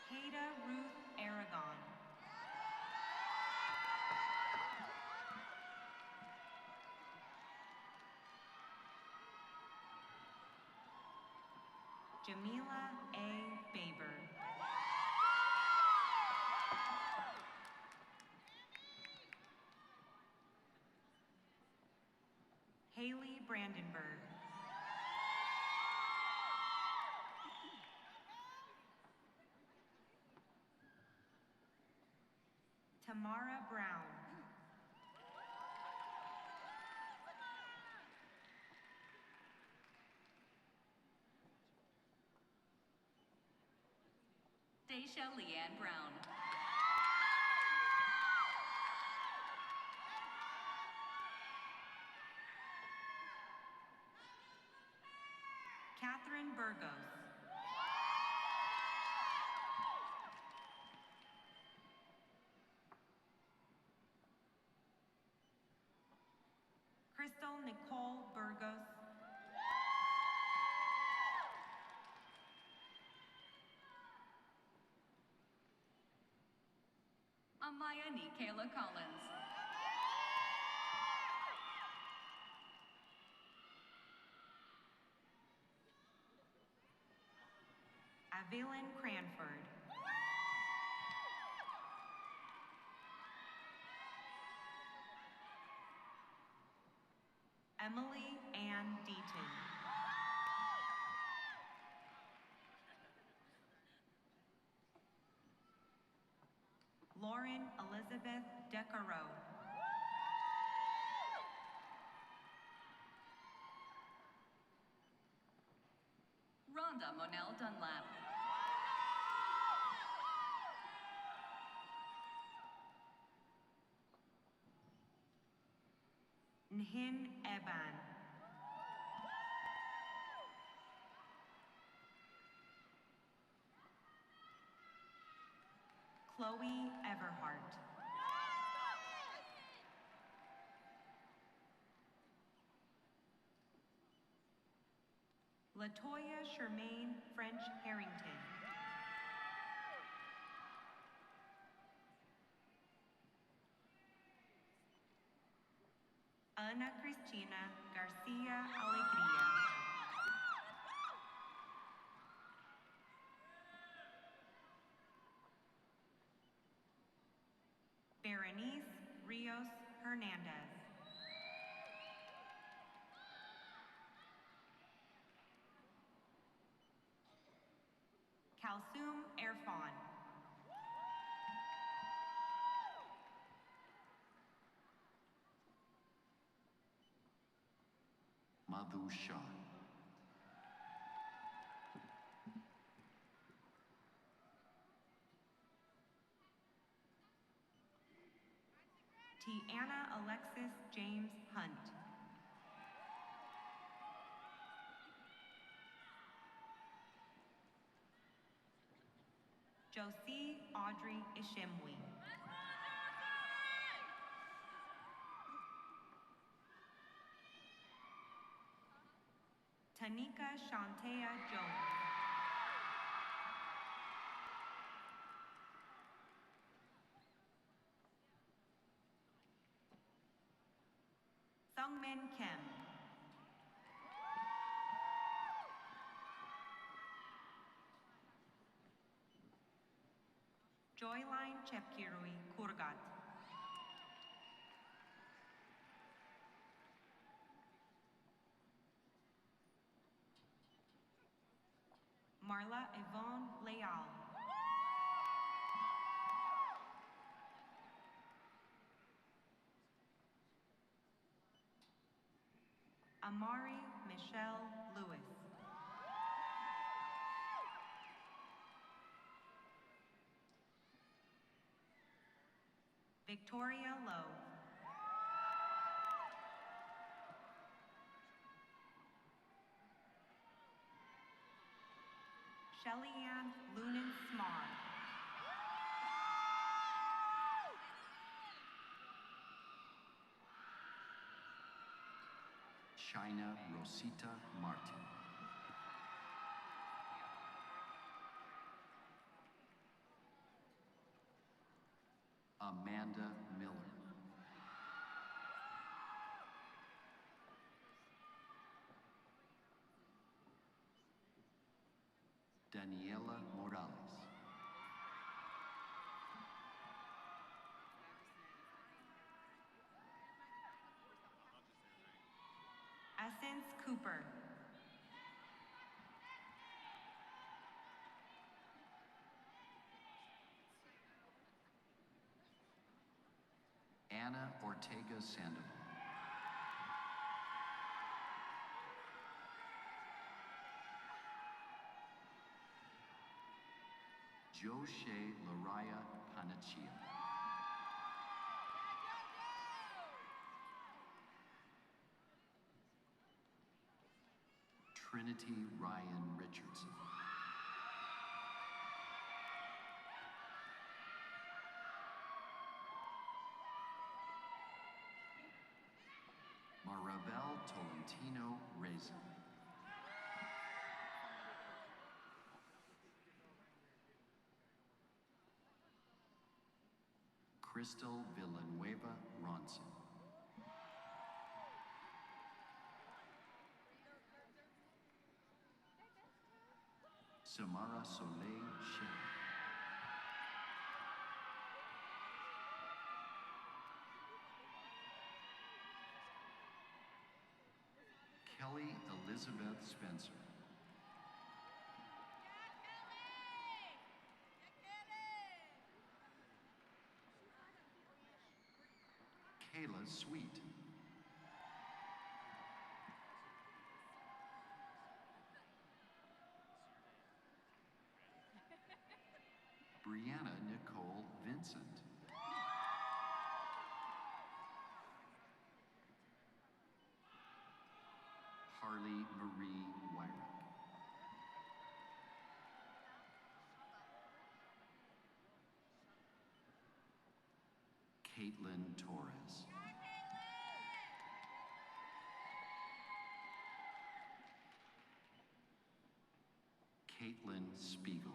Speaker 7: Haida Ruth Aragon. Jamila A. Baber. Haley Brandenburg. Tamara Brown.
Speaker 10: Daisha Leanne Brown.
Speaker 7: Catherine Burgos. Crystal Nicole Burgos.
Speaker 10: Amaya Nikayla Collins.
Speaker 7: Evelyn Cranford. Emily Ann Deaton. Lauren Elizabeth Decaro.
Speaker 10: Rhonda Monell Dunlap.
Speaker 7: Nhin Eban. Chloe Everhart. Latoya Shermaine French Harrington. Ana Cristina Garcia Alegria. Berenice Rios Hernandez. Kalsum Erfan.
Speaker 8: Madhu Shah.
Speaker 7: Tiana Alexis James Hunt. Josie Audrey Ishimwe. Tanika Shantea Jones. Sungmin Kim. Joyline Chepkirui Kurgat. Marla Yvonne Leal. Amari Michelle Lewis. Victoria Lowe. Shelly-Ann Lunan Smar.
Speaker 8: China Rosita Martin. Amanda Miller. Daniela Morales.
Speaker 7: Essence Cooper.
Speaker 8: Anna Ortega Sandoval. Joshe Laraya Panachia. Trinity Ryan Richardson. Maribel Tolentino Reza. Crystal Villanueva Ronson. Samara Soleil Shea. Kelly Elizabeth Spencer. Kayla Sweet. Brianna Nicole Vincent. Harley Marie Wyrick. Caitlin Torres. Caitlin Spiegel.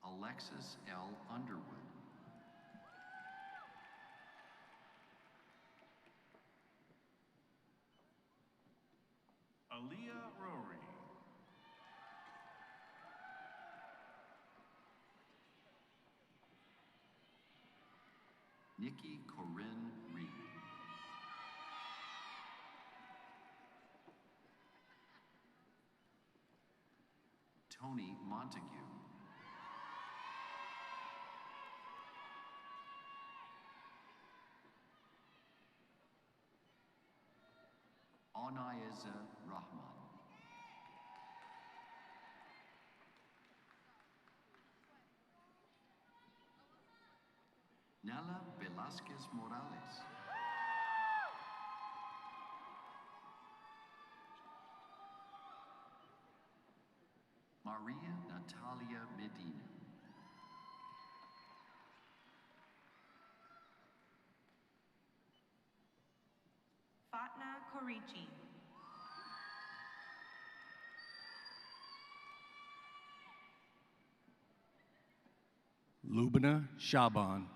Speaker 8: Alexis L. Underwood.
Speaker 9: Aaliyah Rory.
Speaker 8: Nikki Corinne Reed. Tony Montague. Onaiza Rahman. Nala Velasquez Morales. Maria Natalia Medina.
Speaker 7: Fatna Korichi.
Speaker 12: Lubna Shaban.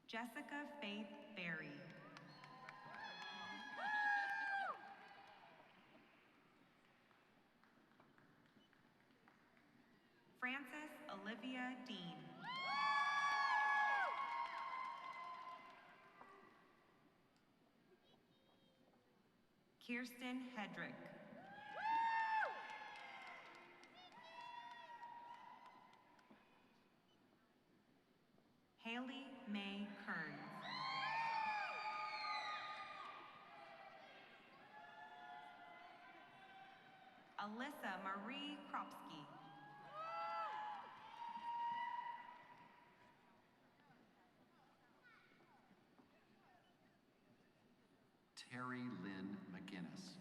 Speaker 7: Jessica Faith Berry. Frances Olivia Dean. Kirsten Hedrick. Haley May Kearns. Alyssa Marie Kropsky.
Speaker 8: Terry Lynn McGinnis.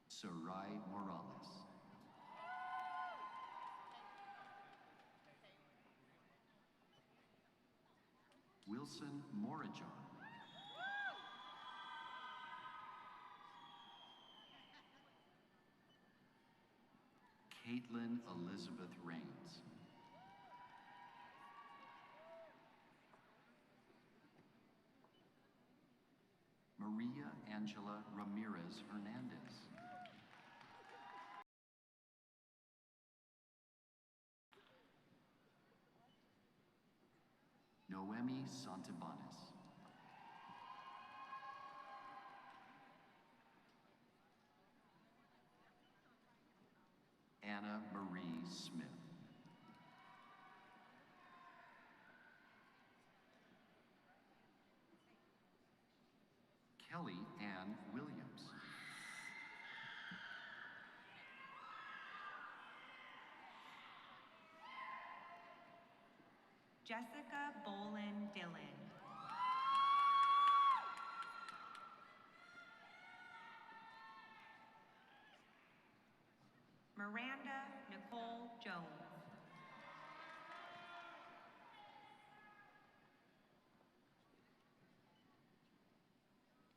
Speaker 8: Sarai Morales. Wilson Morajon. Caitlin Elizabeth Rains. Maria Angela Ramirez Hernandez. Noemi Santibanez. Anna Marie Smith. Kelly Ann Williams.
Speaker 7: Jessica Bolin Dillon. Miranda Nicole Jones.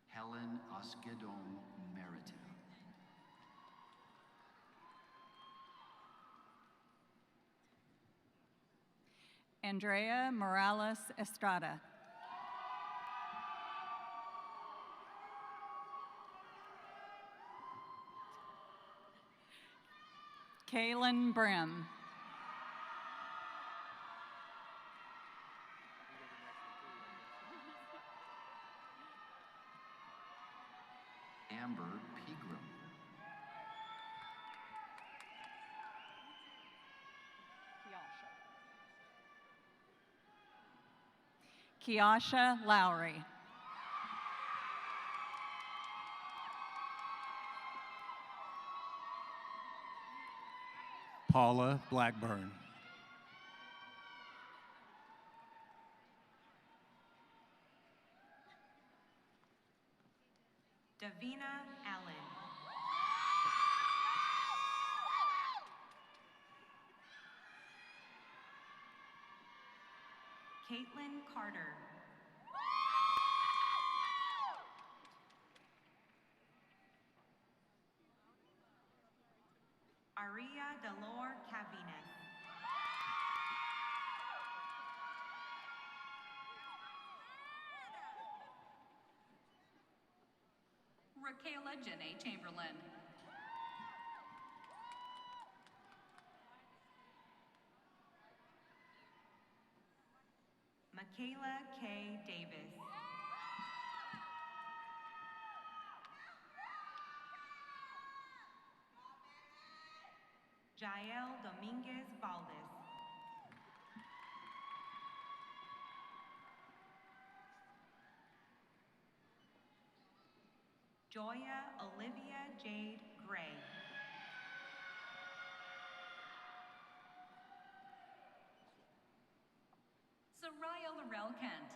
Speaker 8: Helen Oskedon Merita.
Speaker 11: Andrea Morales Estrada. Kaylin Brim.
Speaker 8: Amber Pegram.
Speaker 11: Kiasha Lowry.
Speaker 9: Paula Blackburn.
Speaker 7: Davina Allen. Caitlin Carter. Aria Delor Cavines.
Speaker 10: Raquela Janae Chamberlain.
Speaker 7: Michaela K. Davis. Jael Dominguez Valdez. Joya Olivia Jade Gray.
Speaker 10: Soraya Laurel Kent.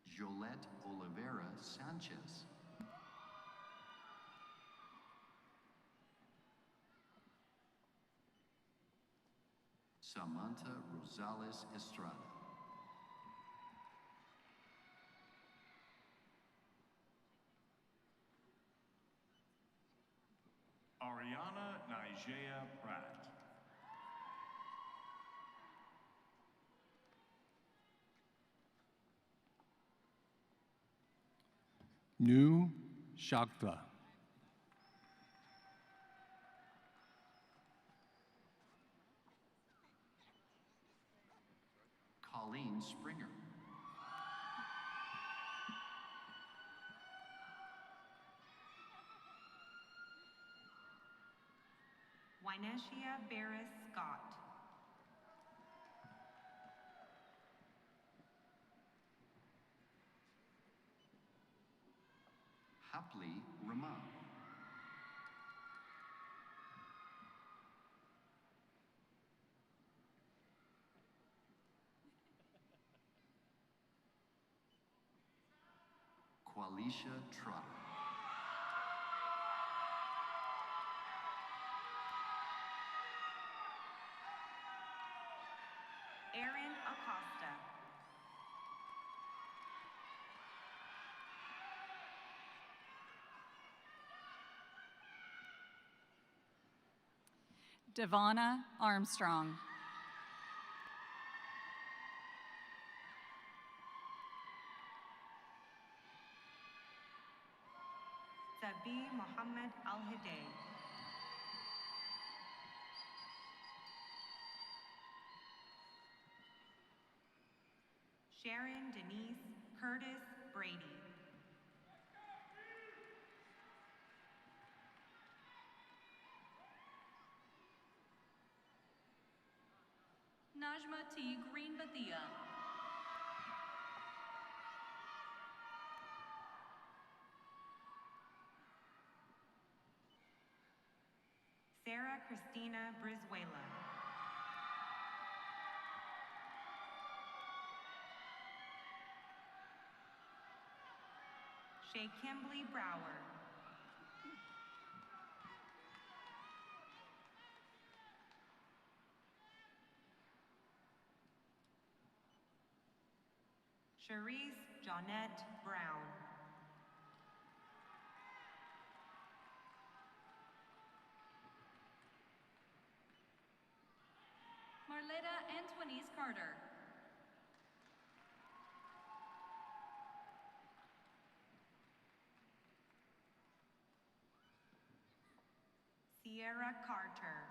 Speaker 8: Jolette Oliveira Sanchez. Samantha Rosales Estrada.
Speaker 9: Ariana Nigea Pratt.
Speaker 12: Nu Shakta.
Speaker 8: Colleen Springer.
Speaker 7: Wynetia Barris Scott.
Speaker 8: Hapli Rama. Qualisha Trotter.
Speaker 7: Aaron Acosta.
Speaker 11: Devonna Armstrong.
Speaker 7: Sabi Mohammed Al-Hiday. Sharon Denise Curtis Brady.
Speaker 10: Najma T. Greenbathia.
Speaker 7: Sarah Christina Brizuela. Shay Kimbley Brower. Cherise Jonette Brown.
Speaker 10: Marletta Antoinese Carter.
Speaker 7: Sierra Carter.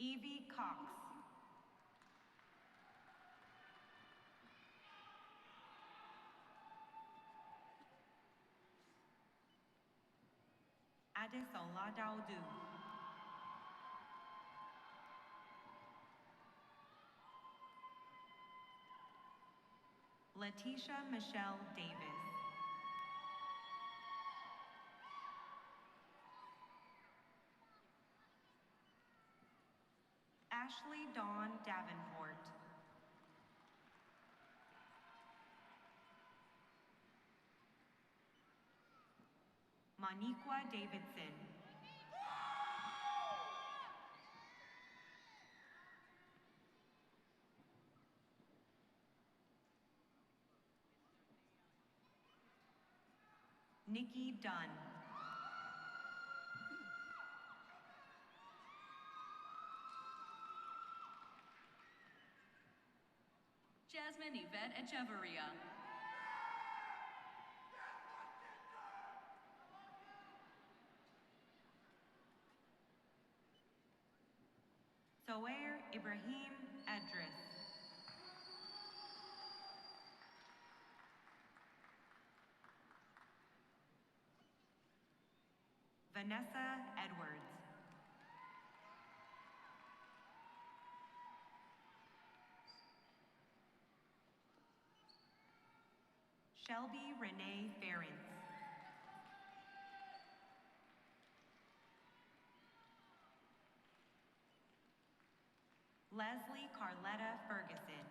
Speaker 7: Evie Cox. Adesola Daudu. Letitia Michelle Davis. Ashley Dawn Davenport. Moniqua Davidson. Nikki Dunn.
Speaker 10: Jasmine Yvette Echeverria.
Speaker 7: Sohair Ibrahim Edris. Vanessa Edwards. Shelby Renee Ferentz. Leslie Carletta Ferguson.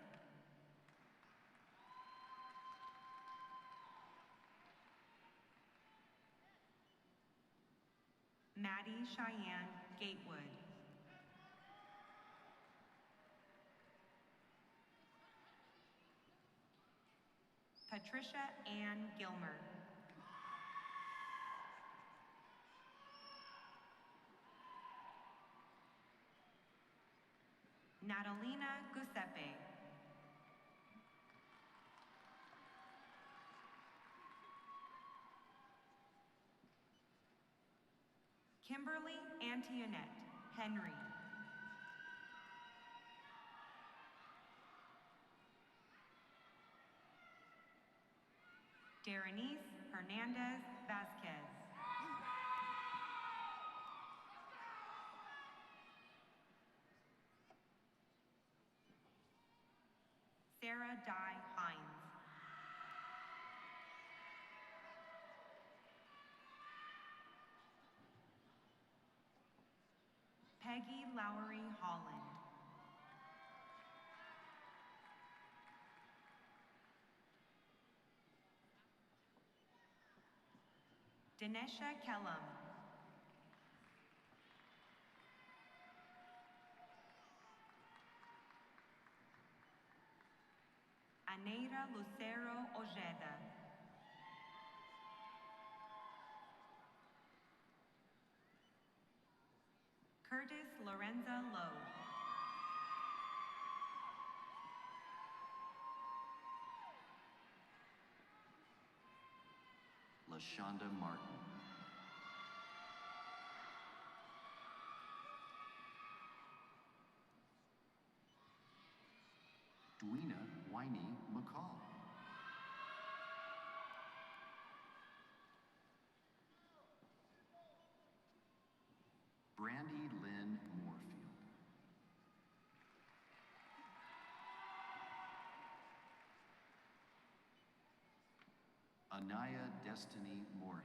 Speaker 7: Maddie Cheyenne Gatewood. Patricia Ann Gilmer. Madalena Giuseppe. Kimberly Antoinette Henry. Darenice Hernandez Vasquez. Sarah Dye Hines. Peggy Lowry Holland. Dinesha Kellum. Aneira Lucero Ojeda. Curtis Lorenza Lowe.
Speaker 8: LaShonda Martin. Dwena Winey McCall. Brandy Lynn Moorfield. Anaya Destiny Moorhead.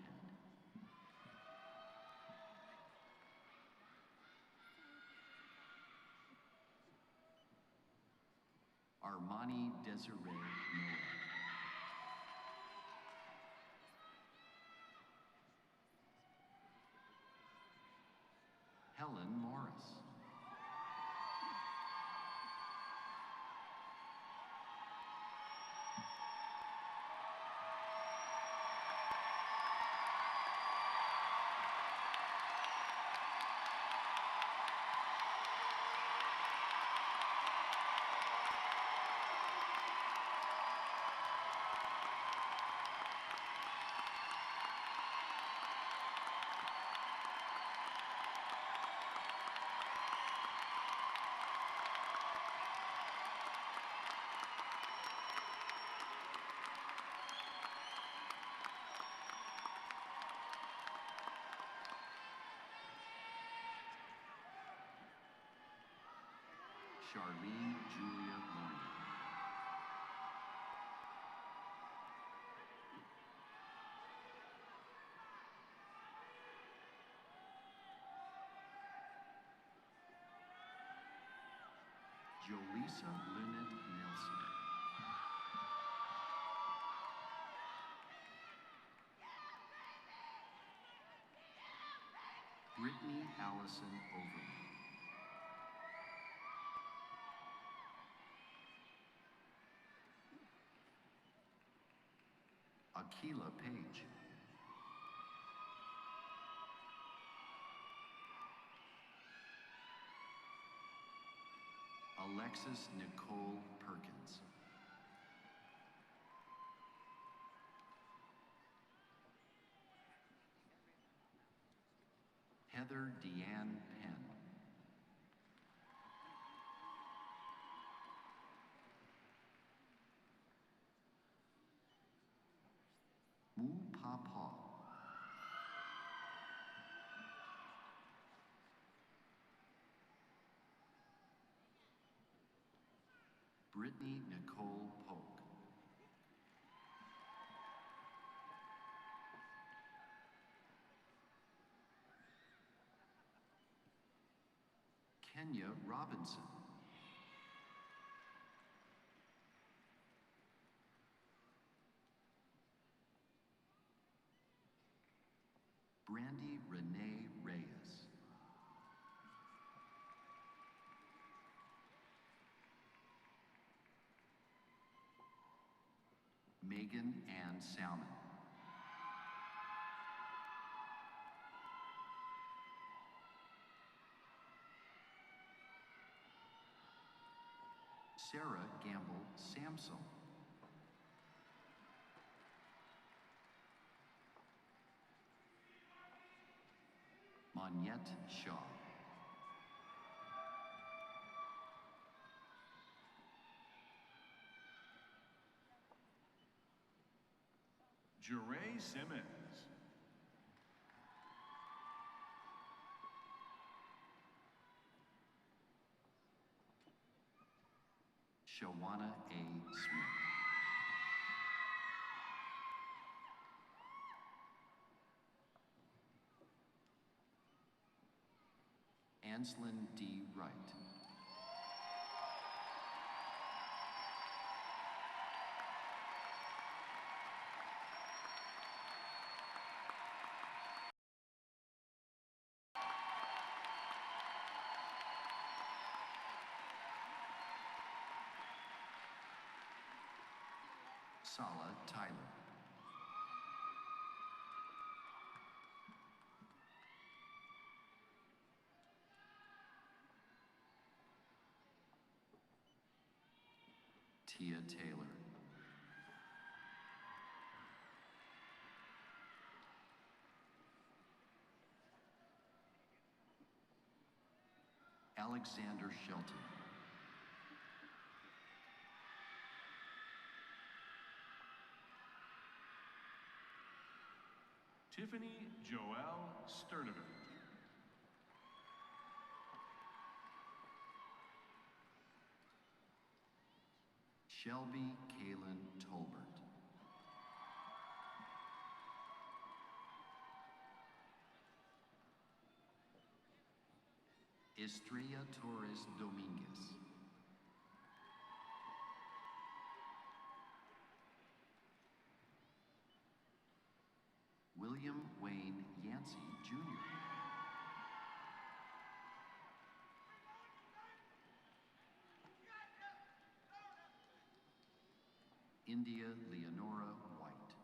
Speaker 8: Armani Desiree Noel. Helen Morris. Charlene Julia Lorne. Jolisa Lynette Nelson. Brittany Allison Overland. Akila Page. Alexis Nicole Perkins. Heather Deanne Penn. Wu Pa Pa. Brittany Nicole Polk. Kenya Robinson. Brandy Renee Reyes. Megan Ann Salmon. Sarah Gamble Samsel. Monyette Shaw.
Speaker 9: Jeray Simmons.
Speaker 8: Shawana A. Smith. Anslyn D. Wright. Sala Tyler. Tia Taylor. Alexander Shelton.
Speaker 9: Tiffany Joelle Sturdivant.
Speaker 8: Shelby Kaylin Tolbert. Estrella Torres Dominguez. William Wayne Yancey, Jr. India Leonora White.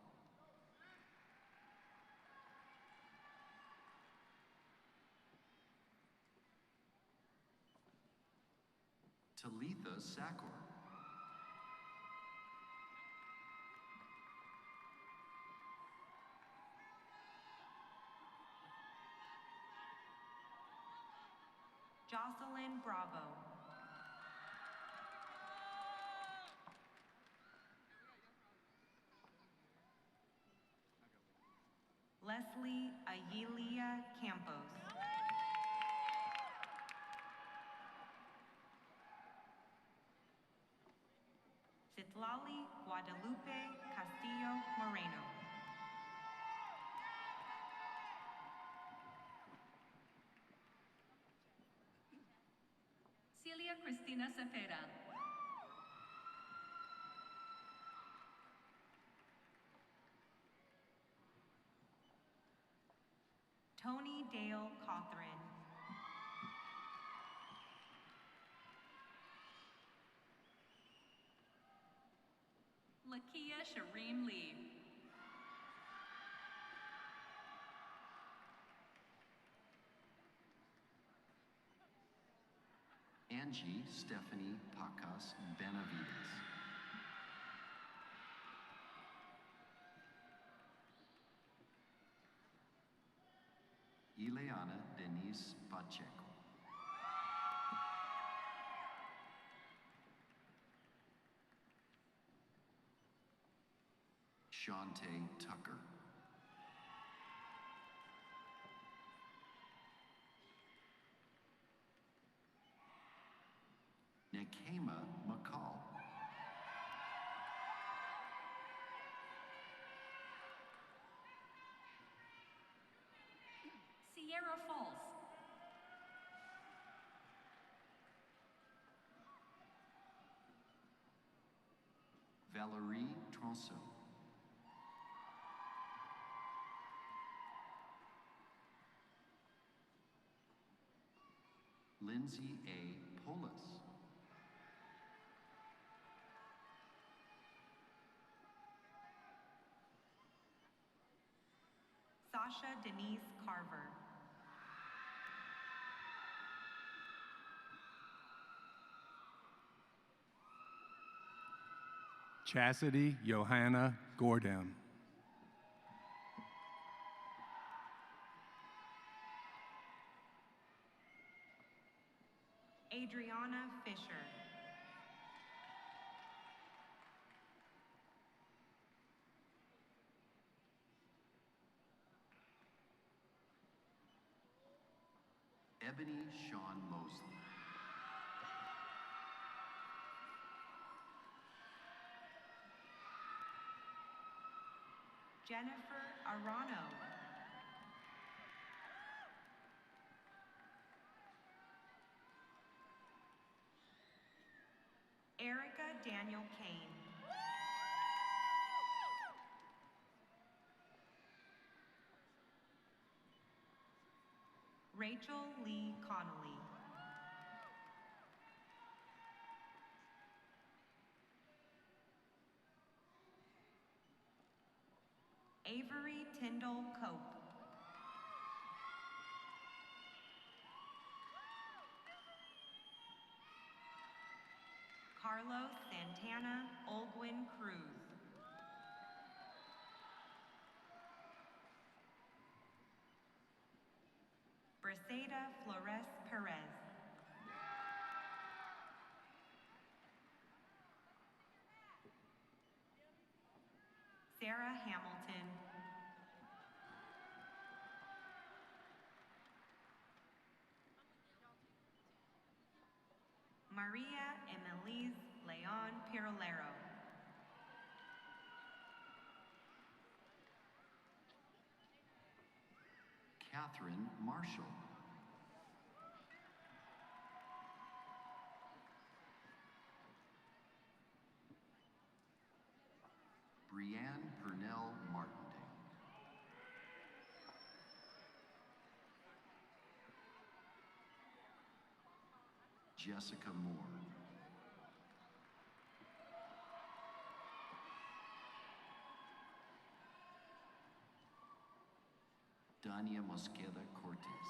Speaker 8: Talitha Sakor.
Speaker 7: Jocelyn Bravo. Leslie Ayelia Campos. Citlali Guadalupe Castillo Moreno.
Speaker 10: Celia Cristina Cepeda.
Speaker 7: Tony Dale Cothran.
Speaker 10: Lakia Shareem Lee.
Speaker 8: Angie Stephanie Pacas Benavides. Ileana Denise Pacheco. Shantae Tucker. Nekema McCall.
Speaker 10: Sierra Falls.
Speaker 8: Valerie Tronso. Lindsay A. Polis.
Speaker 7: Sasha Denise Carver.
Speaker 12: Chastity Johanna Gordon.
Speaker 7: Adriana Fisher.
Speaker 8: Ebony Sean Mosley.
Speaker 7: Jennifer Arano. Erica Daniel Kane. Rachel Lee Connolly. Avery Tyndall Cope. Carlos Santana Olguin Cruz. Briseida Flores Perez. Sarah Hamilton. Maria Emilise Leon Pirolero.
Speaker 8: Catherine Marshall. Brianne Purnell Martindale. Jessica Moore. Dania Mosqueda Cortez.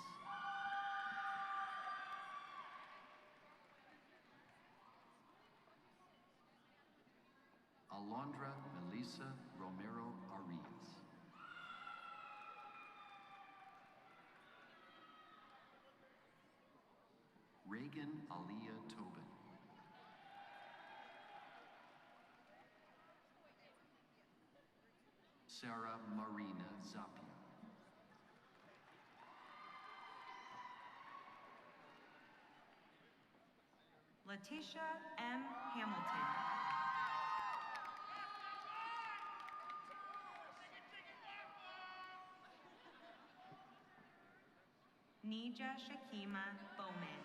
Speaker 8: Alondra Melissa Romero Arias. Reagan Aliyah Tobin. Sarah Marina Zapia.
Speaker 7: Letitia M. Hamilton. Nija Shakima Bowman.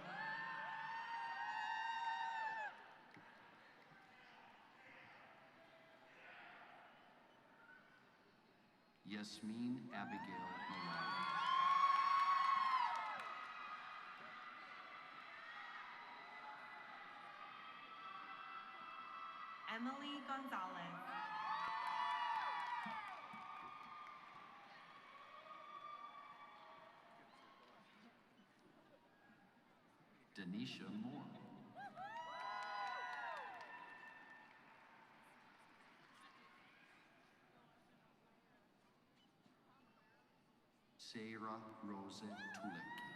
Speaker 8: Yasmin Abigail Malala.
Speaker 7: Emily Gonzalez.
Speaker 8: Denisha Moore. Sarah Rose Tulecki.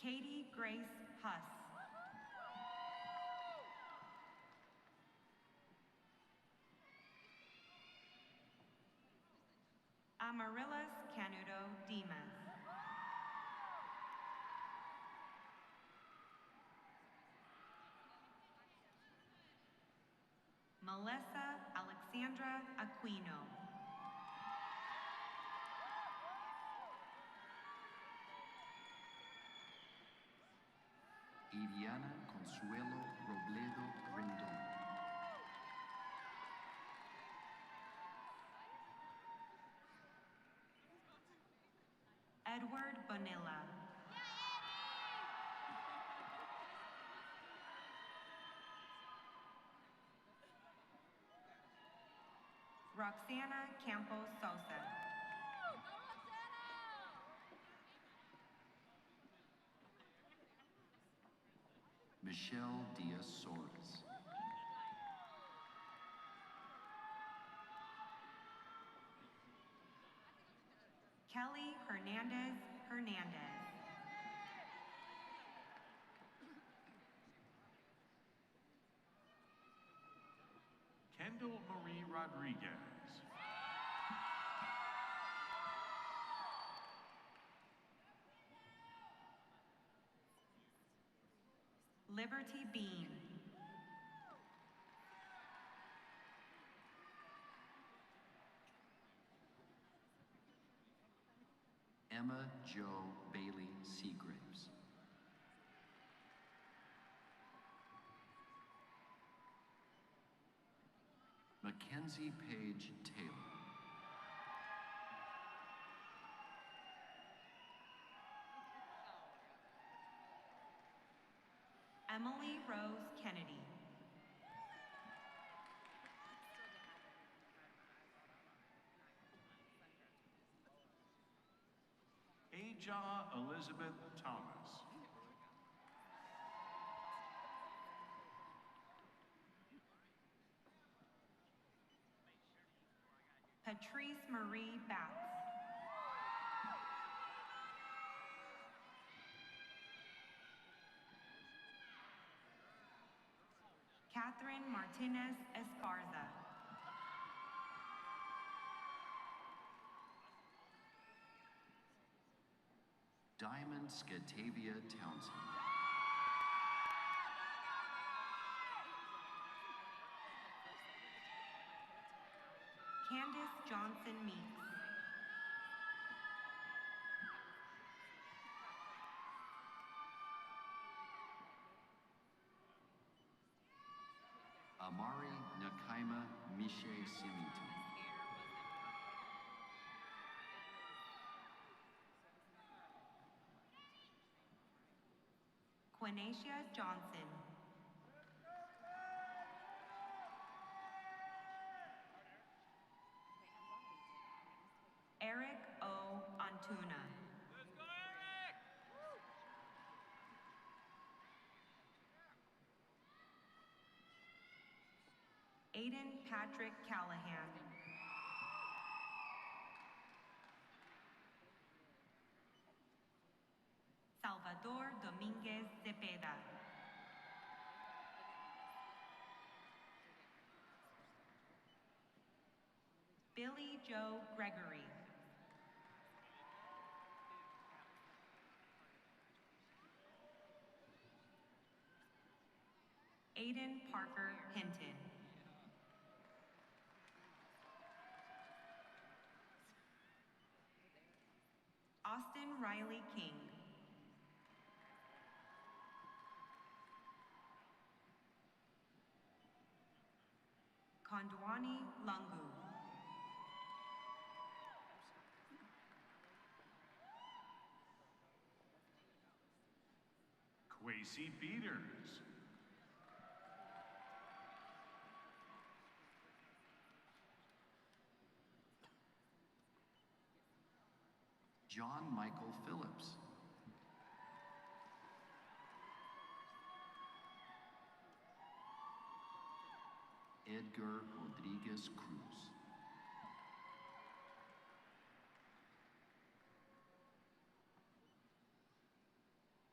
Speaker 7: Katie Grace Huss. Amaryllis Canudo Dimas. Melissa Alexandra Aquino.
Speaker 8: Iriana Consuelo Robledo Rendon.
Speaker 7: Edward Bonilla. Roxana Campos Sosa.
Speaker 8: Michelle Diaz-Soares.
Speaker 7: Kelly Hernandez Hernandez.
Speaker 9: Kendall Marie Rodriguez.
Speaker 7: Liberty Bean.
Speaker 8: Emma Jo Bailey Seagraves. Mackenzie Page Taylor.
Speaker 7: Emily Rose Kennedy.
Speaker 9: Aja Elizabeth Thomas.
Speaker 7: Patrice Marie Batts. Catherine Martinez Esparza.
Speaker 8: Diamond Scatavia Townsend.
Speaker 7: Candace Johnson Meeks.
Speaker 8: Amari Nakaima Miche Symington.
Speaker 7: Quinacia Johnson. Eric O. Antuna. Aiden Patrick Callahan. Salvador Dominguez Cepeda. Billy Joe Gregory. Aiden Parker Hinton. Austin Riley King. Kondwani Lungu.
Speaker 9: Quasi Peters.
Speaker 8: John Michael Phillips. Edgar Rodriguez Cruz.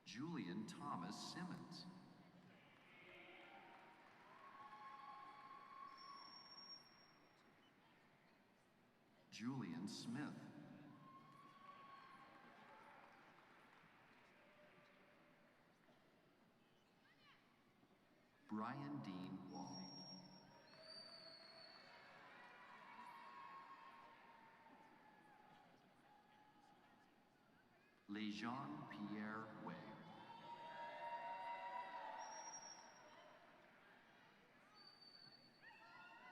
Speaker 8: Julian Thomas Simmons. Julian Smith. Brian Dean Wall. Lejean Pierre Way.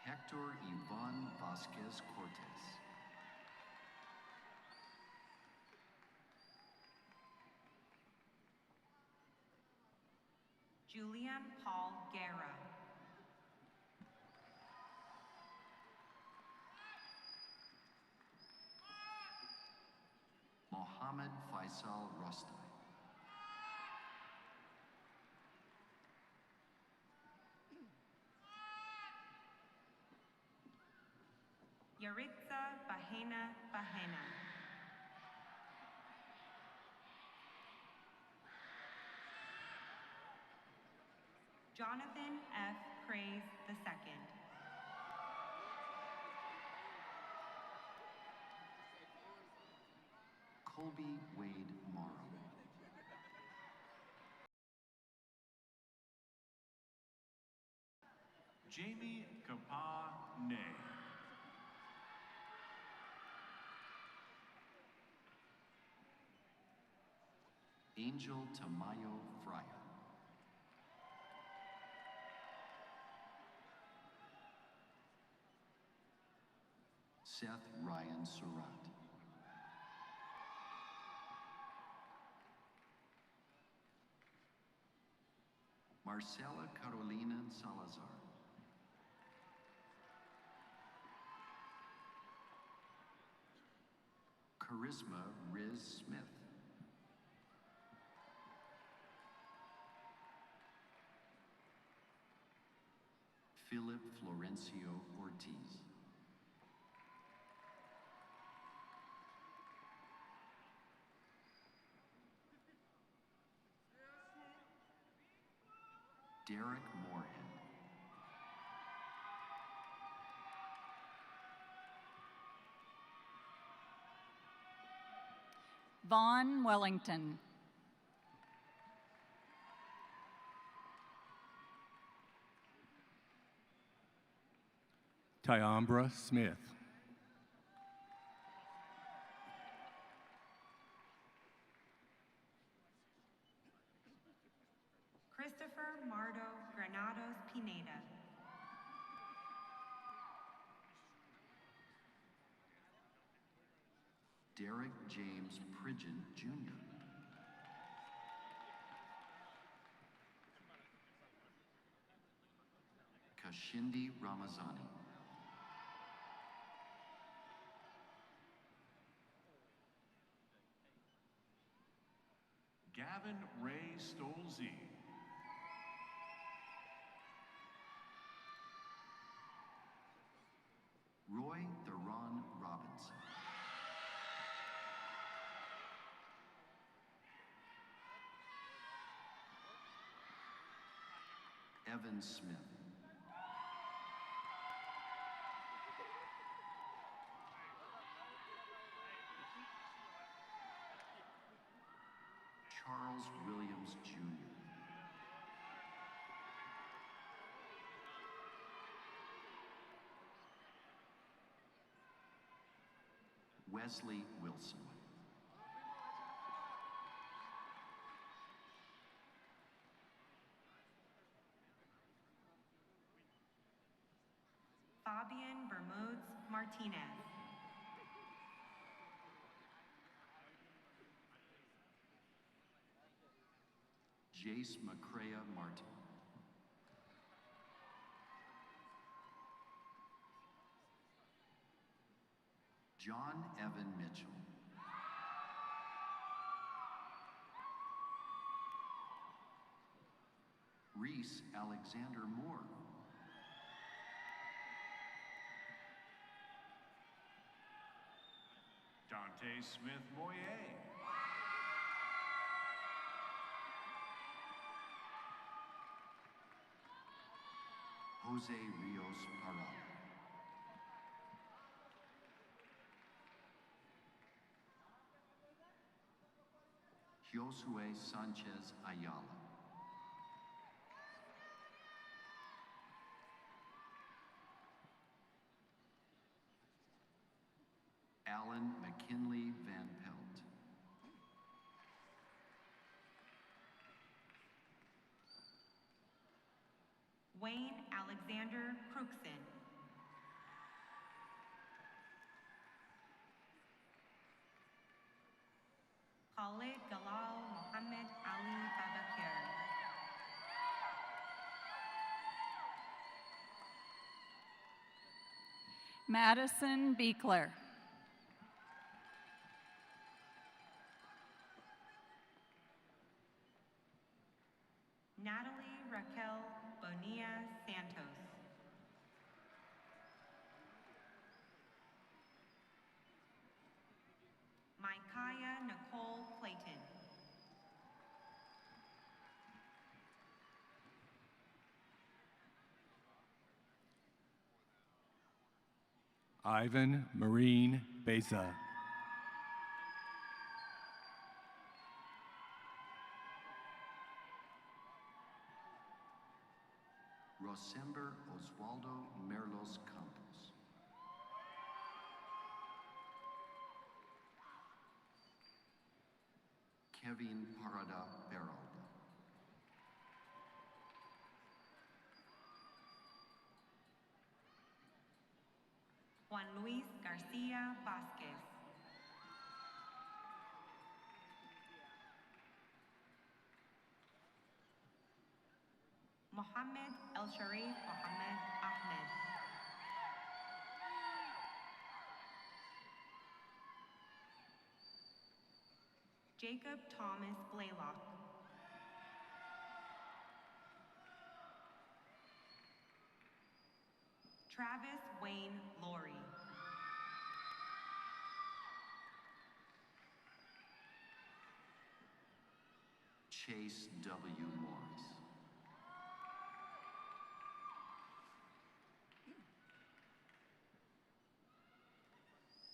Speaker 8: Hector Ivan Vasquez Cortez.
Speaker 7: Julian Paul Guerra.
Speaker 8: Mohammed Faisal Rustai.
Speaker 7: Yaritza Bahena Bahena. Jonathan F. Craze II.
Speaker 8: Colby Wade Morrow.
Speaker 9: Jamie Kapa Nay.
Speaker 8: Angel Tamayo Frya. Seth Ryan Surratt. Marcela Carolina Salazar. Charisma Riz Smith. Philip Florencio Ortiz. Derek Moorhead.
Speaker 11: Vaughn Wellington.
Speaker 12: Tyambra Smith.
Speaker 7: Christopher Mardo Granados Pineda.
Speaker 8: Derek James Pridgeon, Jr. Kashindi Ramazani.
Speaker 9: Gavin Ray Stolze.
Speaker 8: Roy Theron Robinson. Evan Smith. Charles Williams, Jr. Wesley Wilson.
Speaker 7: Fabian Bermudes Martinez.
Speaker 8: Jace McCrea Martin. John Evan Mitchell. Reese Alexander Moore.
Speaker 9: Dante Smith Moyer.
Speaker 8: Jose Rios Parral. Josue Sanchez Ayala. Alan McKinley Van Pelt.
Speaker 7: Wayne Alexander Cruxin. Khalid Galal Mohammed Ali Babakir.
Speaker 11: Madison Beekler.
Speaker 7: Natalie Raquel Bonilla Santos.
Speaker 12: Ivan Marine Beza.
Speaker 8: Rosember Osvaldo Merlos Campos. Kevin Parada Beralda.
Speaker 7: Juan Luis Garcia Vasquez. Mohammed El Sharif Mohammed Ahmed. Jacob Thomas Blaylock. Travis Wayne Laurie.
Speaker 8: Chase W. Morris.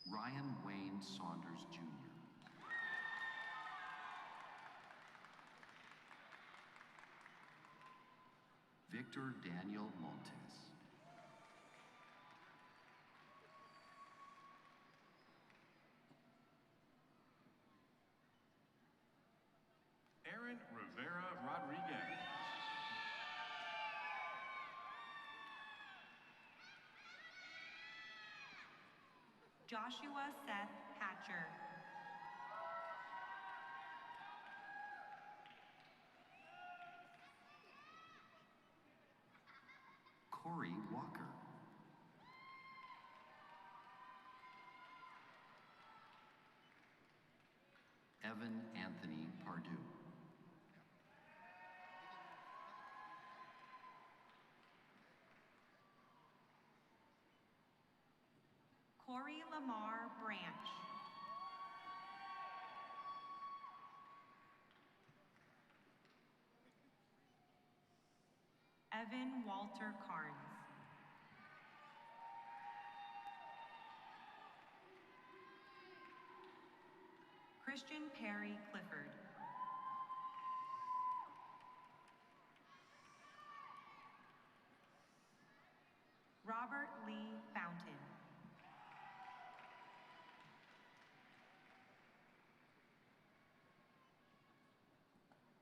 Speaker 8: Ryan Wayne Saunders Jr. Victor Daniel Montes.
Speaker 9: Aaron Rivera Rodriguez.
Speaker 7: Joshua Seth Hatcher.
Speaker 8: Corey Walker. Evan Anthony Pardue.
Speaker 7: Corey Lamar Branch. Evan Walter Carnes. Christian Perry Clifford. Robert Lee Fountain.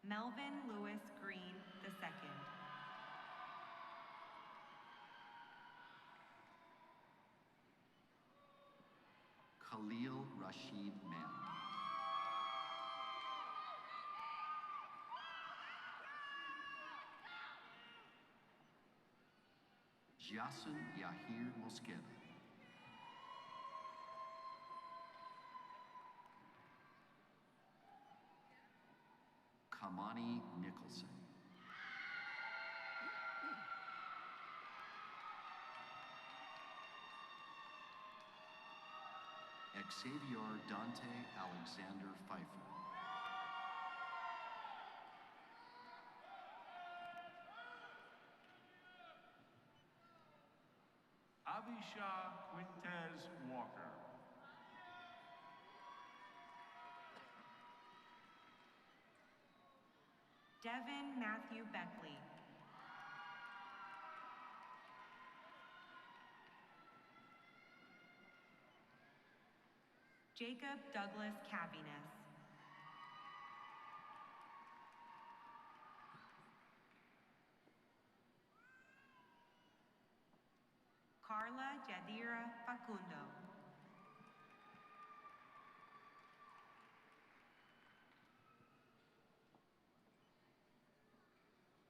Speaker 7: Melvin Lewis Green II.
Speaker 8: Khalil Rashid Mann. Jason Yahir Mosqueda. Kamani Nicholson. Xavier Dante Alexander Pfeiffer.
Speaker 9: Avisha Quintez Walker.
Speaker 7: Devin Matthew Beckley. Jacob Douglas Cavinas. Carla Jadira Facundo.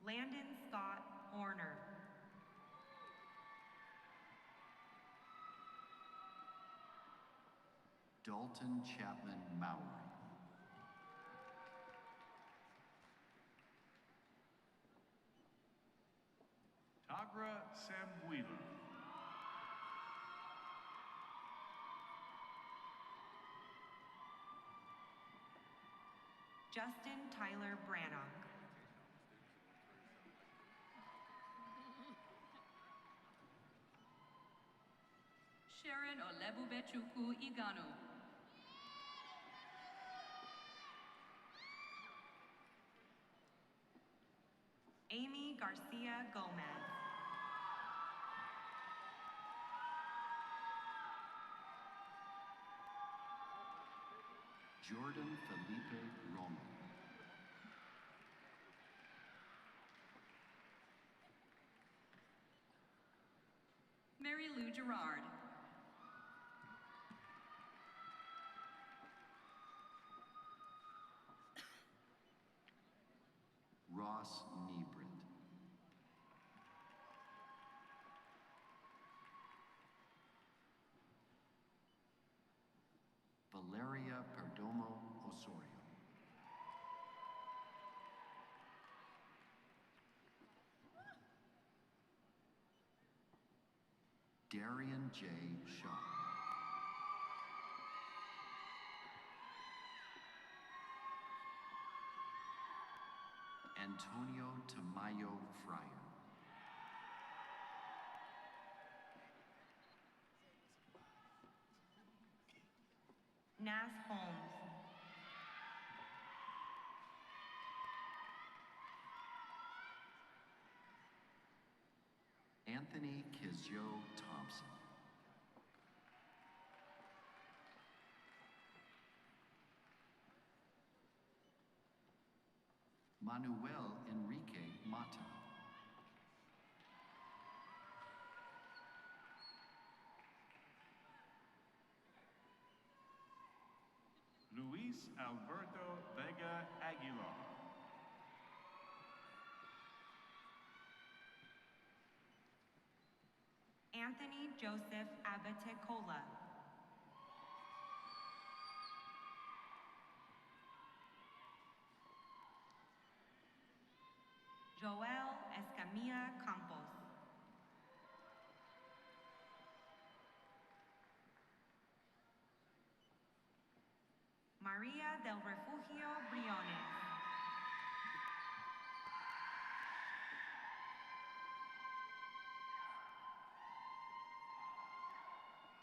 Speaker 7: Landon Scott Horner.
Speaker 8: Dalton Chapman Mowry.
Speaker 9: Tagra Sambuila.
Speaker 7: Justin Tyler Brannock.
Speaker 10: Sharon Olebubechuku Iganu.
Speaker 7: Amy Garcia Gomez.
Speaker 8: Jordan Felipe Romo.
Speaker 10: Mary Lou Gerard.
Speaker 8: Ross Niebrit. Valeria Perdomo Osorio. Darian J. Shaw. Antonio Tamayo Fryer.
Speaker 7: Nas Holmes.
Speaker 8: Anthony Kizjo Thompson. Manuel Enrique Mata.
Speaker 9: Luis Alberto Vega Aguilar.
Speaker 7: Anthony Joseph Abatecola. Joel Escamilla Campos. Maria del Refugio Briones.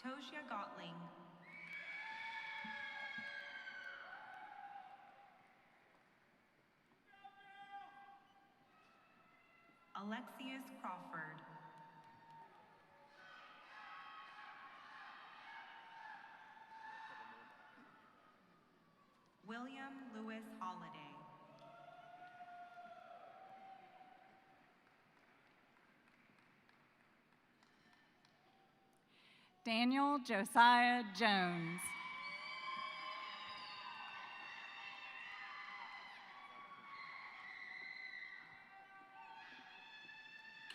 Speaker 7: Toshia Gottling. Alexius Crawford. William Lewis Holliday.
Speaker 11: Daniel Josiah Jones.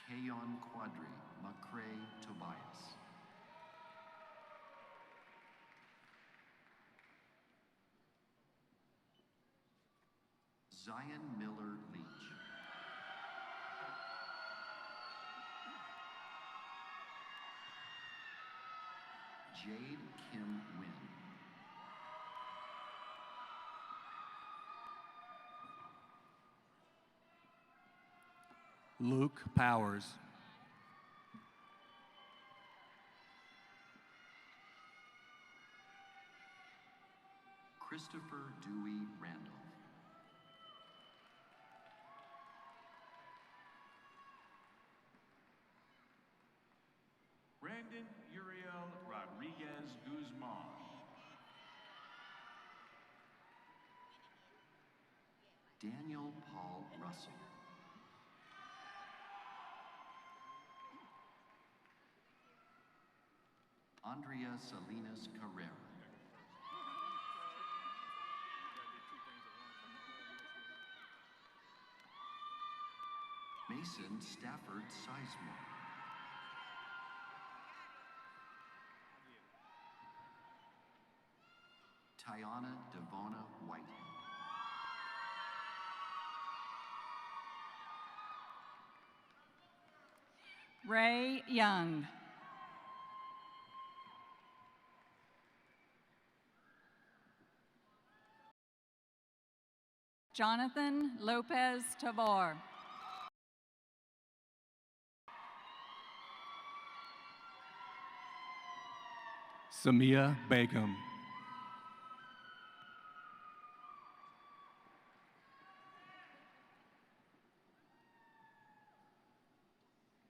Speaker 8: Kayon Quadri McCrae Tobias. Zion Miller Leach. Jade Kim Wynn.
Speaker 12: Luke Powers.
Speaker 8: Christopher Dewey Randolph.
Speaker 9: Brandon Uriel Rodriguez Guzman.
Speaker 8: Daniel Paul Russell. Andrea Salinas Carrera. Mason Stafford Sizemore. Tiana Devona Whitehead.
Speaker 11: Ray Young. Jonathan Lopez Tabor.
Speaker 12: Samia Begum.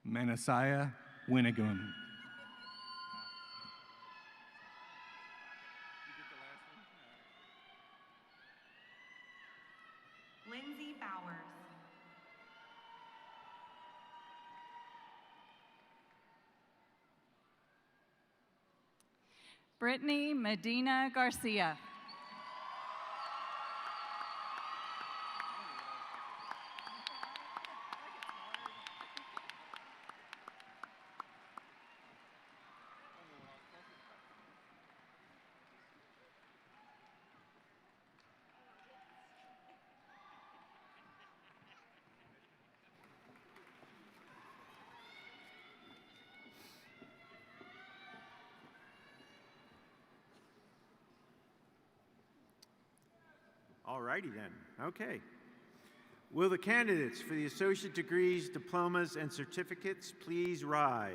Speaker 12: Manasaya Winnigan.
Speaker 7: Lindsay Bowers.
Speaker 11: Brittany Medina Garcia.
Speaker 2: All righty then. Okay. Will the candidates for the associate degrees, diplomas, and certificates please rise?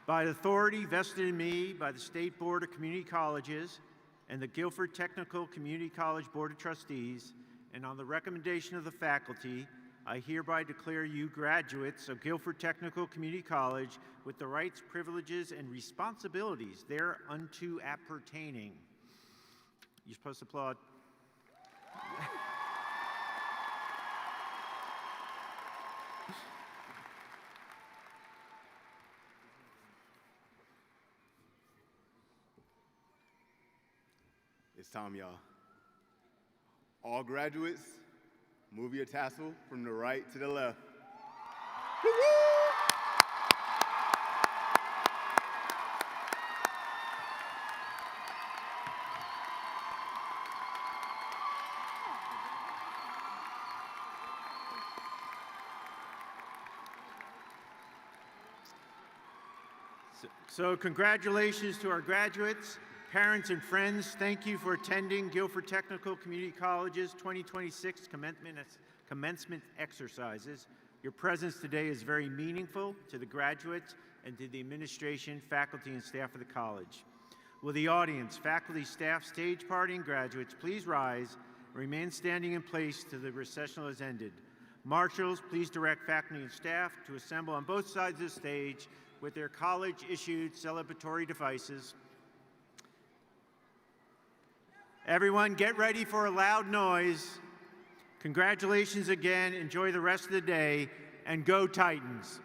Speaker 2: By authority vested in me by the State Board of Community Colleges and the Guilford Technical Community College Board of Trustees, and on the recommendation of the faculty, I hereby declare you graduates of Guilford Technical Community College with the rights, privileges, and responsibilities thereunto appertaining. You're supposed to applaud.
Speaker 3: It's time, y'all. All graduates, move your tassel from the right to the left.
Speaker 2: So congratulations to our graduates. Parents and friends, thank you for attending Guilford Technical Community College's 2026 commencement exercises. Your presence today is very meaningful to the graduates and to the administration, faculty, and staff of the college. Will the audience, faculty, staff, stage party, and graduates please rise and remain standing in place till the recessional has ended. Marshals, please direct faculty and staff to assemble on both sides of the stage with their college-issued celebratory devices. Everyone, get ready for a loud noise. Congratulations again. Enjoy the rest of the day, and go Titans.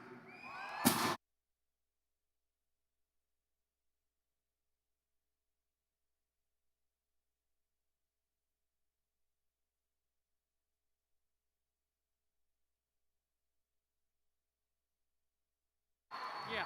Speaker 1: Yeah.